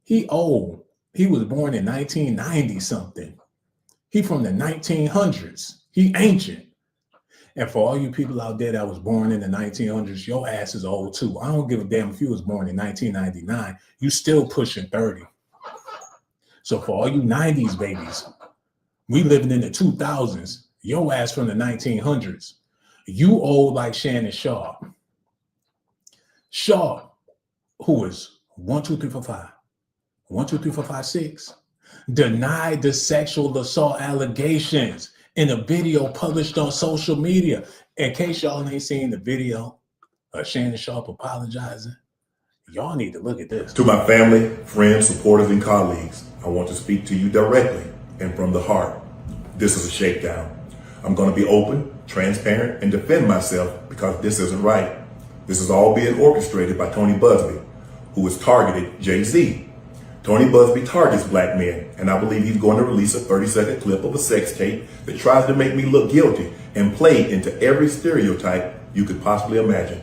He old. He was born in 1990 something. He from the 1900s. He ancient. And for all you people out there that was born in the 1900s, your ass is old too. I don't give a damn if you was born in 1999. You still pushing 30. So for all you 90s babies, we living in the 2000s. Your ass from the 1900s. You old like Shannon Sharpe. Sharpe, who is 1, 2, 3, 4, 5. 1, 2, 3, 4, 5, 6. Denied the sexual assault allegations in a video published on social media. In case y'all ain't seen the video of Shannon Sharpe apologizing, y'all need to look at this. To my family, friends, supporters, and colleagues, I want to speak to you directly and from the heart. This is a shakedown. I'm going to be open, transparent, and defend myself because this isn't right. This is all being orchestrated by Tony Buzbee, who has targeted Jay-Z. Tony Buzbee targets black men, and I believe he's going to release a 30-second clip of a sex tape that tries to make me look guilty and play into every stereotype you could possibly imagine.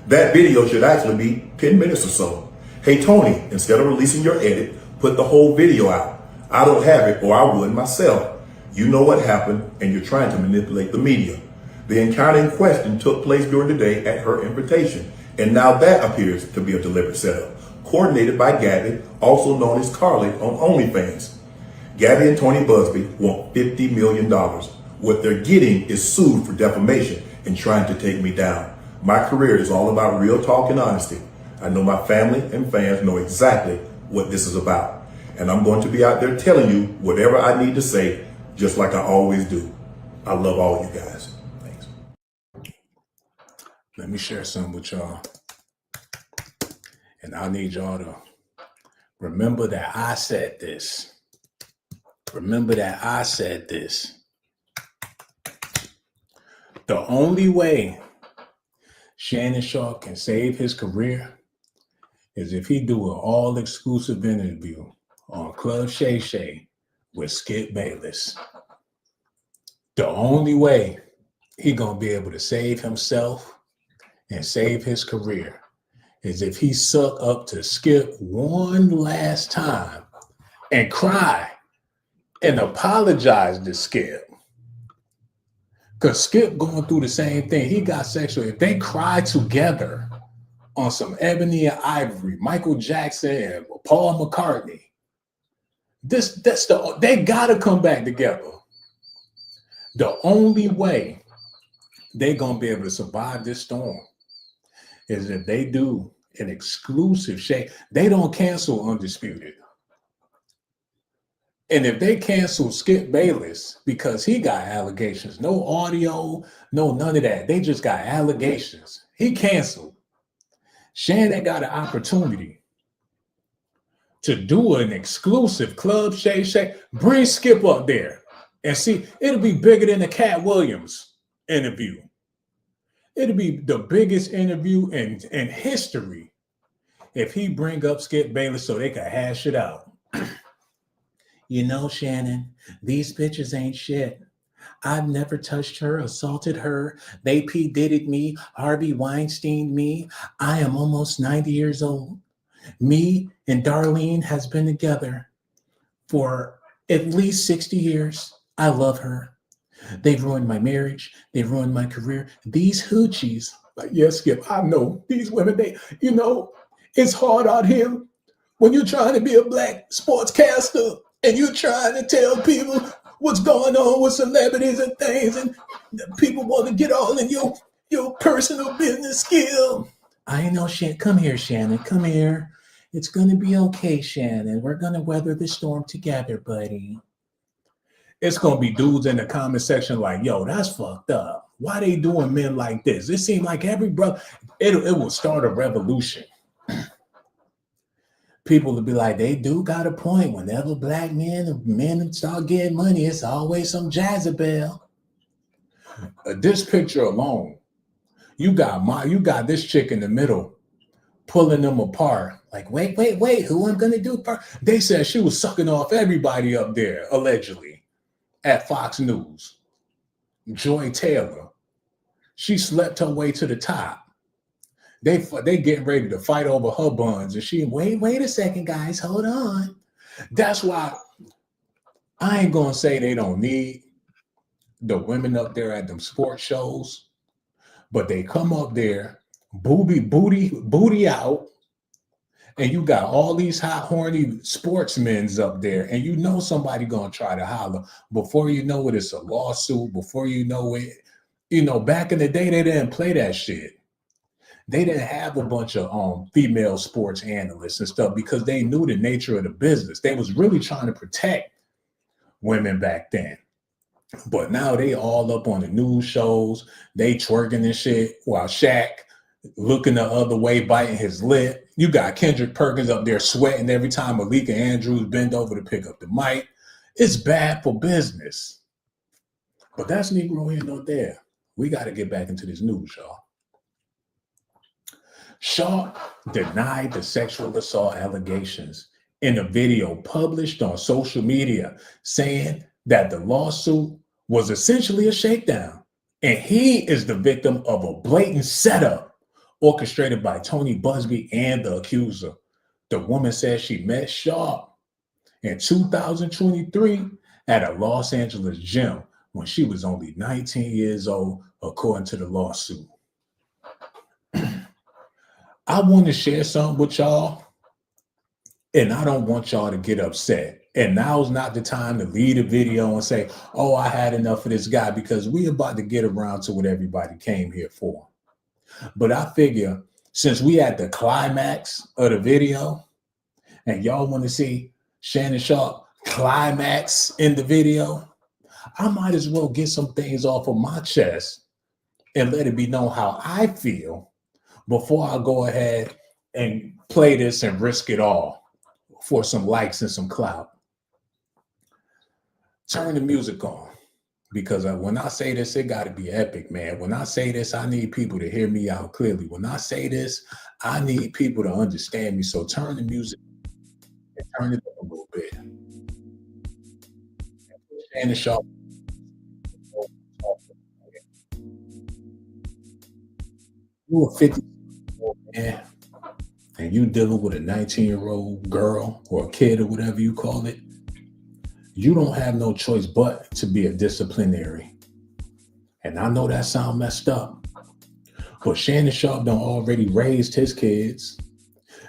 That video should actually be 10 minutes or so. Hey, Tony, instead of releasing your edit, put the whole video out. I don't have it, or I would myself. You know what happened, and you're trying to manipulate the media. The encounter in question took place during the day at her invitation, and now that appears to be a deliberate setup, coordinated by Gabby, also known as Carly on OnlyFans. Gabby and Tony Buzbee want $50 million. What they're getting is sued for defamation and trying to take me down. My career is all about real talk and honesty. I know my family and fans know exactly what this is about. And I'm going to be out there telling you whatever I need to say, just like I always do. I love all you guys. Thanks. Let me share something with y'all. And I need y'all to remember that I said this. Remember that I said this. The only way Shannon Sharpe can save his career is if he do an all-exclusive interview on Club Shay Shay with Skip Bayless. The only way he gonna be able to save himself and save his career is if he suck up to Skip one last time and cry and apologize to Skip. Because Skip going through the same thing. He got sexual. If they cry together on some Ebony and Ivory, Michael Jackson and Paul McCartney, they gotta come back together. The only way they're gonna be able to survive this storm is if they do an exclusive shake. They don't cancel Undisputed. And if they cancel Skip Bayless because he got allegations, no audio, no none of that. They just got allegations. He canceled. Shannon got an opportunity to do an exclusive club shake. Bring Skip up there and see, it'll be bigger than the Cat Williams interview. It'll be the biggest interview in history if he bring up Skip Bayless so they can hash it out. You know, Shannon, these bitches ain't shit. I've never touched her, assaulted her. They P. Diddy'd me, Harvey Weinstein'd me. I am almost 90 years old. Me and Darlene has been together for at least 60 years. I love her. They've ruined my marriage. They've ruined my career. These hoochies, like, yes, Skip, I know. These women, it's hard out here when you're trying to be a black sportscaster and you're trying to tell people what's going on with celebrities and things, and people want to get all in your personal business skill. I know, Shannon. Come here, Shannon. Come here. It's going to be okay, Shannon. We're going to weather the storm together, buddy. It's going to be dudes in the comment section like, yo, that's fucked up. Why they doing men like this? It seemed like every brother, it will start a revolution. People will be like, they do got a point. Whenever black men start getting money, it's always some Jezebel. This picture alone, you got this chick in the middle pulling them apart. Like, wait, who I'm gonna do first? They said she was sucking off everybody up there, allegedly, at Fox News. Joy Taylor. She slept her way to the top. They getting ready to fight over her buns, and she wait a second, guys, hold on. That's why I ain't gonna say they don't need the women up there at them sports shows, but they come up there, booty out, and you got all these hot, horny sportsmen's up there, and you know somebody gonna try to holler. Before you know it, it's a lawsuit. Before you know it, back in the day, they didn't play that shit. They didn't have a bunch of female sports analysts and stuff because they knew the nature of the business. They was really trying to protect women back then. But now they all up on the news shows. They twerking and shit while Shaq looking the other way, biting his lip. You got Kendrick Perkins up there sweating every time Malika Andrews bend over to pick up the mic. It's bad for business. But that's Negro here, no there. We got to get back into this news, y'all. Sharpe denied the sexual assault allegations in a video published on social media, saying that the lawsuit was essentially a shakedown, and he is the victim of a blatant setup orchestrated by Tony Busby and the accuser. The woman says she met Sharpe in 2023 at a Los Angeles gym when she was only 19 years old, according to the lawsuit. I want to share something with y'all, and I don't want y'all to get upset. And now's not the time to leave a video and say, oh, I had enough of this guy, because we about to get around to what everybody came here for. But I figure since we at the climax of the video and y'all want to see Shannon Sharpe climax in the video, I might as well get some things off of my chest and let it be known how I feel before I go ahead and play this and risk it all for some likes and some clout. Turn the music on, because when I say this, it got to be epic, man. When I say this, I need people to hear me out clearly. When I say this, I need people to understand me. So turn the music and turn it up a little bit. Shannon Sharpe. You're a 50-year-old man, and you dealing with a 19-year-old girl or a kid or whatever you call it. You don't have no choice but to be a disciplinary. And I know that sounds messed up, but Shannon Sharpe done already raised his kids,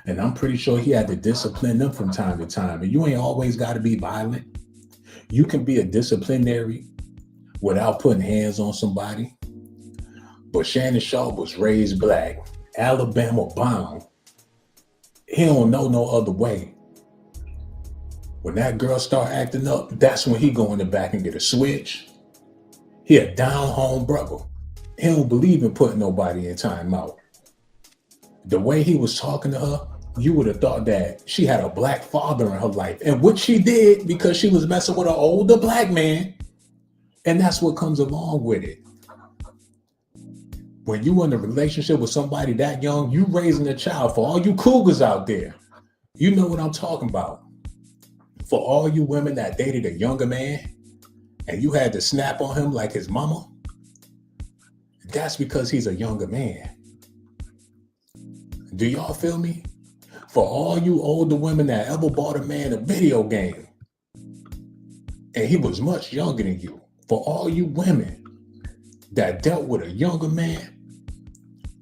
and I'm pretty sure he had to discipline them from time to time. And you ain't always got to be violent. You can be a disciplinary without putting hands on somebody. But Shannon Sharpe was raised black, Alabama bound. He don't know no other way. When that girl start acting up, that's when he go in the back and get a switch. He a down home brother. He don't believe in putting nobody in timeout. The way he was talking to her, you would have thought that she had a black father in her life. And what she did, because she was messing with an older black man. And that's what comes along with it. When you in a relationship with somebody that young, you raising a child. For all you cougars out there, you know what I'm talking about. For all you women that dated a younger man and you had to snap on him like his mama, that's because he's a younger man. Do y'all feel me? For all you older women that ever bought a man a video game and he was much younger than you, for all you women that dealt with a younger man,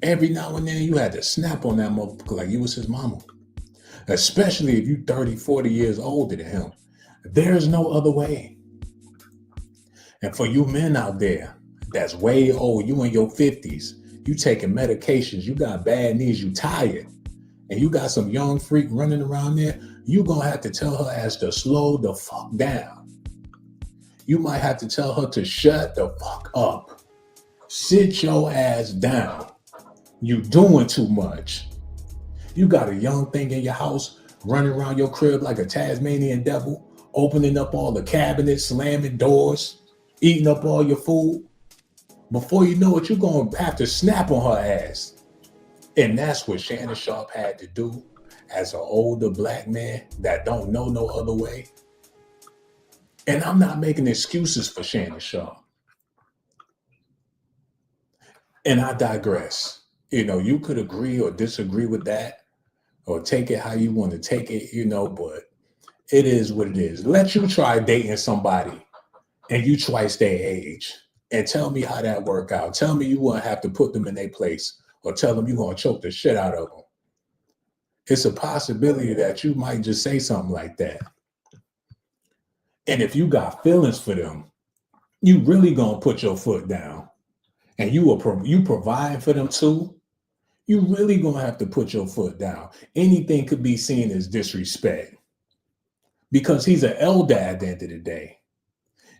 every now and then you had to snap on that motherfucker like you was his mama. Especially if you 30, 40 years older than him. There's no other way. And for you men out there that's way old, you in your 50s, you taking medications, you got bad knees, you tired, and you got some young freak running around there, you gonna have to tell her ass to slow the fuck down. You might have to tell her to shut the fuck up. Sit your ass down. You doing too much. You got a young thing in your house running around your crib like a Tasmanian devil, opening up all the cabinets, slamming doors, eating up all your food. Before you know it, you're going to have to snap on her ass. And that's what Shannon Sharpe had to do as an older black man that don't know no other way. And I'm not making excuses for Shannon Sharpe. And I digress. You know, you could agree or disagree with that or take it how you want to take it, you know, but it is what it is. Let you try dating somebody and you twice their age and tell me how that work out. Tell me you won't have to put them in their place or tell them you're going to choke the shit out of them. It's a possibility that you might just say something like that. And if you got feelings for them, you really going to put your foot down and you provide for them too. You really gonna have to put your foot down. Anything could be seen as disrespect because he's an elder at the end of the day.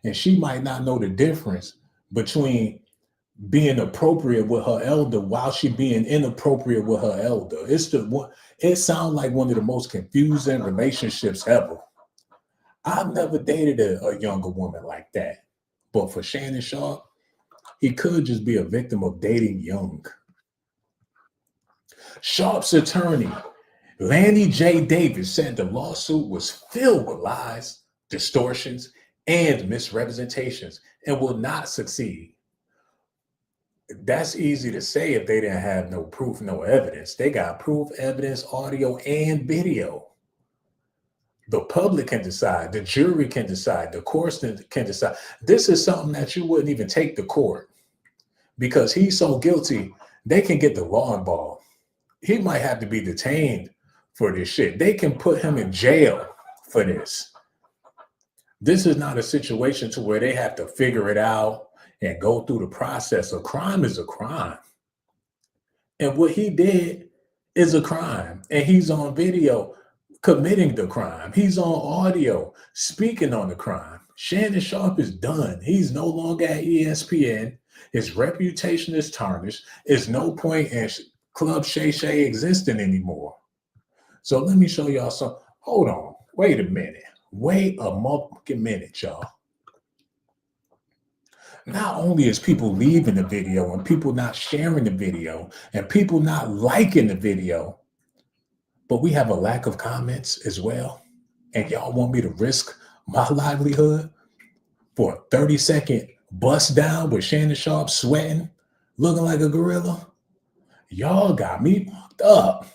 And she might not know the difference between being appropriate with her elder while she being inappropriate with her elder. It sounds like one of the most confusing relationships ever. I've never dated a younger woman like that. But for Shannon Sharpe, he could just be a victim of dating young. Sharpe's attorney, Lanny J. Davis, said the lawsuit was filled with lies, distortions, and misrepresentations and will not succeed. That's easy to say if they didn't have no proof, no evidence. They got proof, evidence, audio, and video. The public can decide. The jury can decide. The courts can decide. This is something that you wouldn't even take to court because he's so guilty, they can get the law involved. He might have to be detained for this shit. They can put him in jail for this. This is not a situation to where they have to figure it out and go through the process. A crime is a crime. And what he did is a crime. And he's on video committing the crime. He's on audio speaking on the crime. Shannon Sharpe is done. He's no longer at ESPN. His reputation is tarnished. There's no point in Club Shay Shay existing anymore. So let me show y'all some. Hold on. Wait a minute. Wait a motherfucking minute, y'all. Not only is people leaving the video and people not sharing the video and people not liking the video, but we have a lack of comments as well. And y'all want me to risk my livelihood for a 30-second bust down with Shannon Sharpe sweating, looking like a gorilla? Y'all got me fucked up.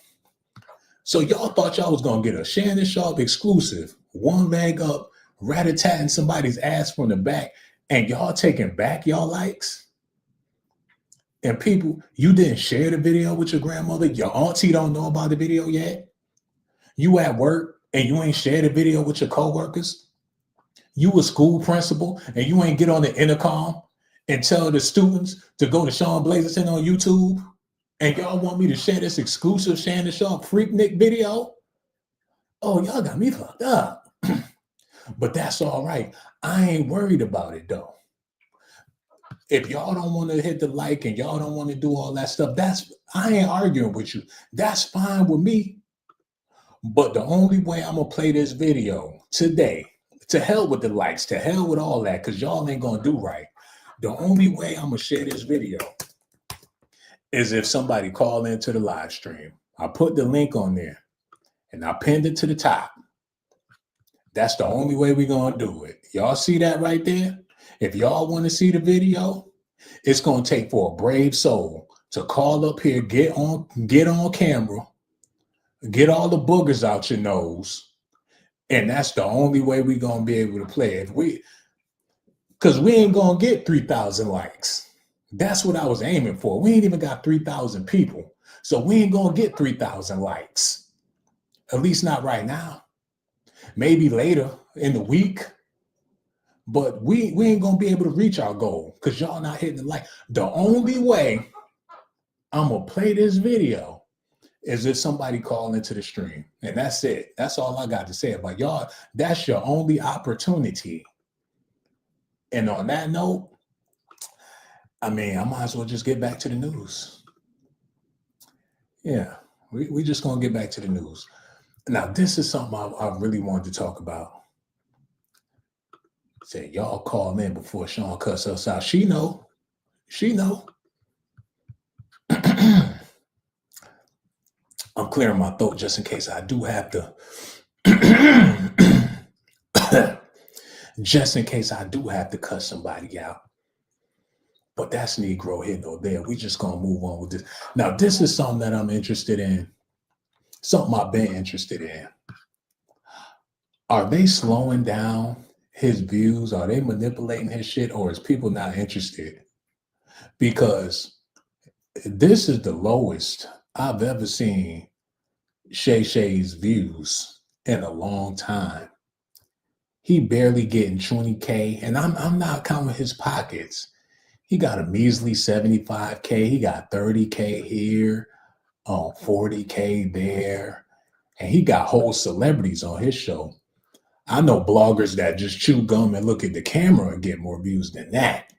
So y'all thought y'all was going to get a Shannon Sharpe exclusive, one leg up, rat-a-tatting somebody's ass from the back, and y'all taking back y'all likes? And people, you didn't share the video with your grandmother? Your auntie don't know about the video yet? You at work and you ain't shared the video with your coworkers? You a school principal and you ain't get on the intercom and tell the students to go to Sean Blazerton on YouTube, and y'all want me to share this exclusive Shannon Sharpe Freaknik video? Oh, y'all got me fucked up. But that's all right. I ain't worried about it though. If y'all don't want to hit the like and y'all don't want to do all that stuff, I ain't arguing with you. That's fine with me. But the only way I'm gonna play this video today, to hell with the likes, to hell with all that, because y'all ain't gonna do right. The only way I'm gonna share this video is if somebody call into the live stream. I put the link on there and I pinned it to the top. That's the only way we're gonna do it. Y'all see that right there? If y'all want to see the video, it's gonna take for a brave soul to call up here, get on camera, get all the boogers out your nose, and that's the only way we're gonna be able to play it. Because we ain't gonna get 3,000 likes. That's what I was aiming for. We ain't even got 3,000 people, so we ain't gonna get 3,000 likes. At least not right now. Maybe later in the week, but we ain't gonna be able to reach our goal because y'all not hitting the like. The only way I'm gonna play this video is if somebody call into the stream, and that's it. That's all I got to say about y'all. That's your only opportunity. And on that note, I mean, I might as well just get back to the news. Yeah, we just gonna get back to the news. Now, this is something I really wanted to talk about. Said y'all call in before Sean cuss us out. She know. I'm clearing my throat just in case I do have to. Just in case I do have to cuss somebody out. But that's Negro here nor there. We just gonna move on with this. Now, this is something that I'm interested in. Something I've been interested in. Are they slowing down his views? Are they manipulating his shit? Or is people not interested? Because this is the lowest I've ever seen Shay's views in a long time. He barely getting 20K, and I'm not counting his pockets. He got a measly 75K. He got 30K here, 40K there, and he got whole celebrities on his show. I know bloggers that just chew gum and look at the camera and get more views than that.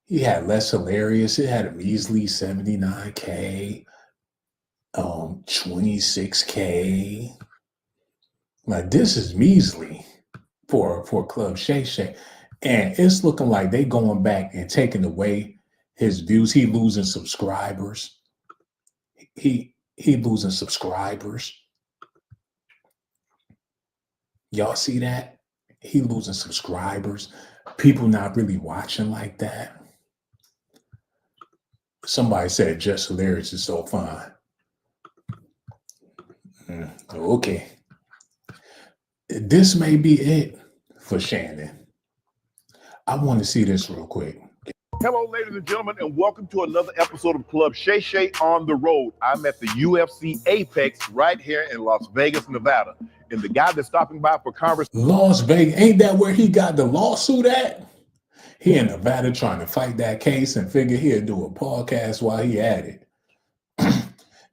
He had Less Hilarious. It had a measly 79K, 26K. Like, this is measly for Club Shay. And it's looking like they going back and taking away his views. He losing subscribers. He losing subscribers. Y'all see that? He losing subscribers. People not really watching like that. Somebody said Just Hilarious is so fine. Okay. This may be it for Shannon. I want to see this real quick. Hello, ladies and gentlemen, and welcome to another episode of Club Shay on the Road. I'm at the UFC Apex right here in Las Vegas, Nevada. And the guy that's stopping by for conversation. Las Vegas, ain't that where he got the lawsuit at? He in Nevada trying to fight that case and figure he'll do a podcast while he at it.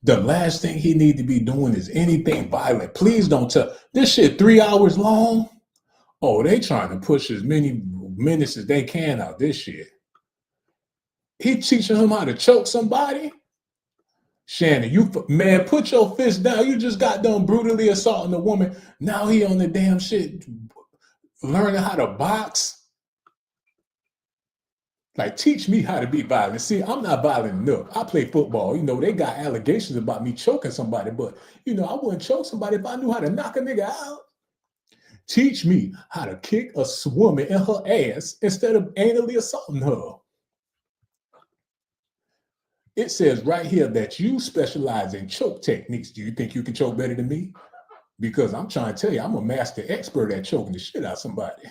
The last thing he need to be doing is anything violent. Please don't tell. This shit 3 hours long. Oh, they trying to push as many minutes as they can out this shit. He teaching him how to choke somebody? Shannon, man, put your fist down. You just got done brutally assaulting a woman. Now he on the damn shit learning how to box. Like, teach me how to be violent. See, I'm not violent enough. I play football. You know, they got allegations about me choking somebody, but, you know, I wouldn't choke somebody if I knew how to knock a nigga out. Teach me how to kick a woman in her ass instead of anally assaulting her. It says right here that you specialize in choke techniques. Do you think you can choke better than me? Because I'm trying to tell you, I'm a master expert at choking the shit out of somebody.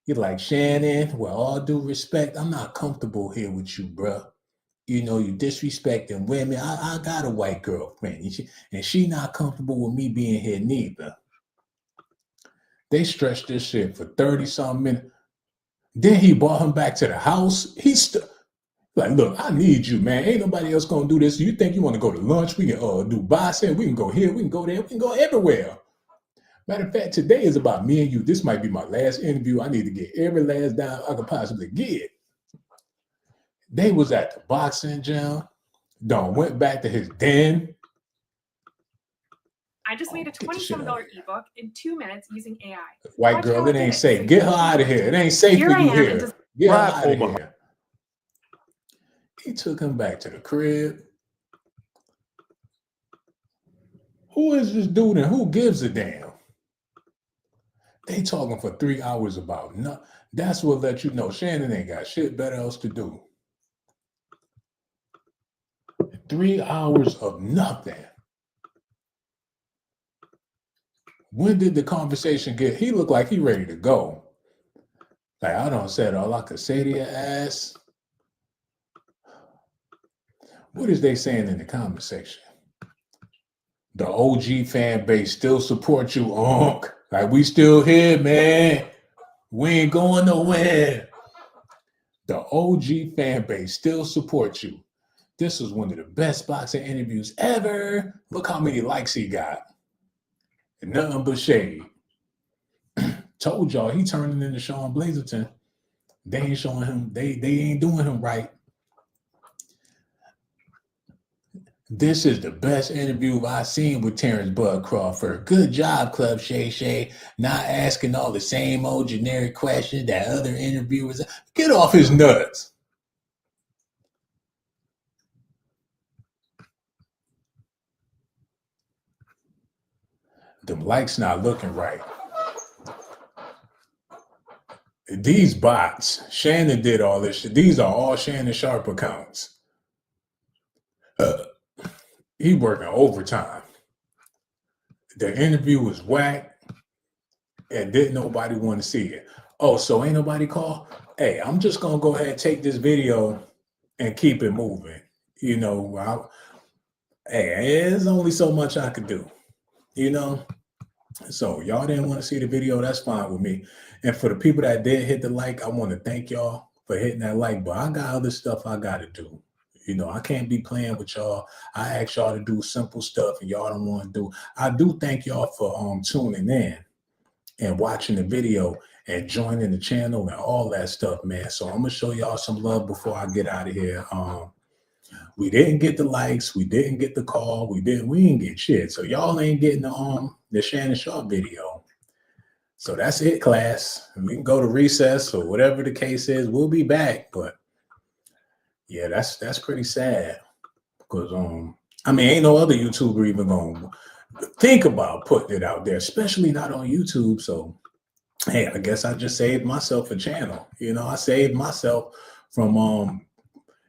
You're like, Shannon, with all due respect, I'm not comfortable here with you, bro. you disrespecting women. I got a white girlfriend, and she not comfortable with me being here neither. They stretched this shit for 30-something minutes. Then he brought him back to the house. He's like, look, I need you, man. Ain't nobody else gonna do this. You think you want to go to lunch? We can do boxing. We can go here. We can go there. We can go everywhere. Matter of fact, today is about me and you. This might be my last interview. I need to get every last dime I could possibly get. They was at the boxing gym. Don went back to his den. I just made a $27 ebook in 2 minutes using AI. White girl, it ain't safe. Get her out of here. It ain't safe for you here. Get her out of here. He took him back to the crib. Who is this dude and who gives a damn? They talking for 3 hours about nothing. That's what let you know Shannon ain't got shit better else to do. 3 hours of nothing. When did the conversation get? He looked like he ready to go. Like, I done said all I could say to your ass. What is they saying in the comment section? The OG fan base still support you, Unc. Like, we still here, man. We ain't going nowhere. The OG fan base still supports you. This was one of the best boxing interviews ever. Look how many likes he got. And nothing but shade. Told y'all he turning into Sean Blazerton. They ain't showing him, they ain't doing him right. This is the best interview I've seen with Terrence Bud Crawford. Good job, Club Shay Shay. Not asking all the same old generic questions that other interviewers. Get off his nuts. Them likes not looking right. These bots, Shannon did all this shit. These are all Shannon Sharpe accounts. He working overtime. The interview was whack and didn't nobody want to see it. Oh, so ain't nobody call? Hey, I'm just going to go ahead and take this video and keep it moving. Hey, there's only so much I could do, So y'all didn't want to see the video. That's fine with me. And for the people that did hit the like, I want to thank y'all for hitting that like. But I got other stuff I got to do. I can't be playing with y'all. I ask y'all to do simple stuff and y'all don't want to do. I do thank y'all for tuning in and watching the video and joining the channel and all that stuff, man. So I'm going to show y'all some love before I get out of here. We didn't get the likes. We didn't get the call. We didn't get shit. So y'all ain't getting the Shannon Sharpe video. So that's it, class. We can go to recess or whatever the case is. We'll be back. But yeah, that's pretty sad. Because ain't no other YouTuber even gonna think about putting it out there, especially not on YouTube. So hey, I guess I just saved myself a channel. I saved myself from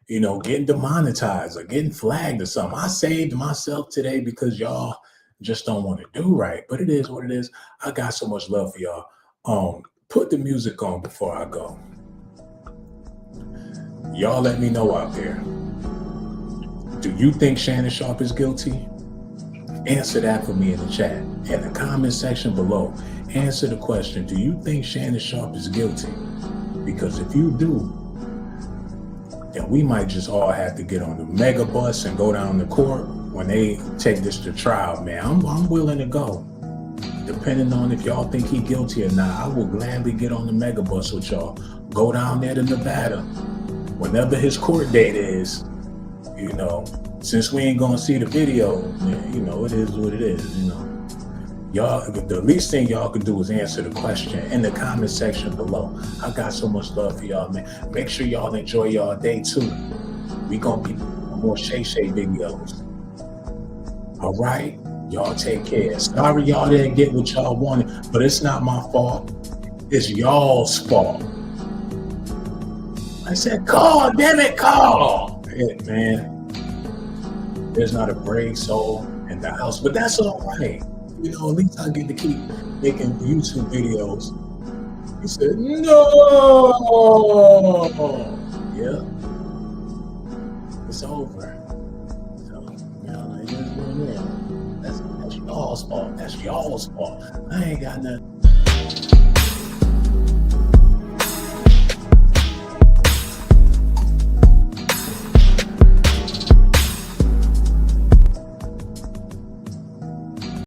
getting demonetized or getting flagged or something. I saved myself today because y'all just don't want to do right. But it is what it is. I got so much love for y'all. Put the music on before I go. Y'all let me know out there. Do you think Shannon Sharpe is guilty? Answer that for me in the chat. In the comment section below, answer the question. Do you think Shannon Sharpe is guilty? Because if you do, then we might just all have to get on the mega bus and go down to court when they take this to trial, man. I'm willing to go. Depending on if y'all think he guilty or not, I will gladly get on the mega bus with y'all. Go down there to Nevada. Whenever his court date is, since we ain't gonna see the video, it is what it is, Y'all, the least thing y'all can do is answer the question in the comment section below. I got so much love for y'all, man. Make sure y'all enjoy y'all day too. We gonna be more Shay Shay videos. All right, y'all take care. Sorry y'all didn't get what y'all wanted, but it's not my fault. It's y'all's fault. I said, call, damn it, call. Yeah, man, there's not a brave soul in the house, but that's all right. At least I get to keep making YouTube videos. He said, no. Yeah. it's over. So, you know, it is what it is. That's y'all's fault. That's y'all's fault. I ain't got nothing.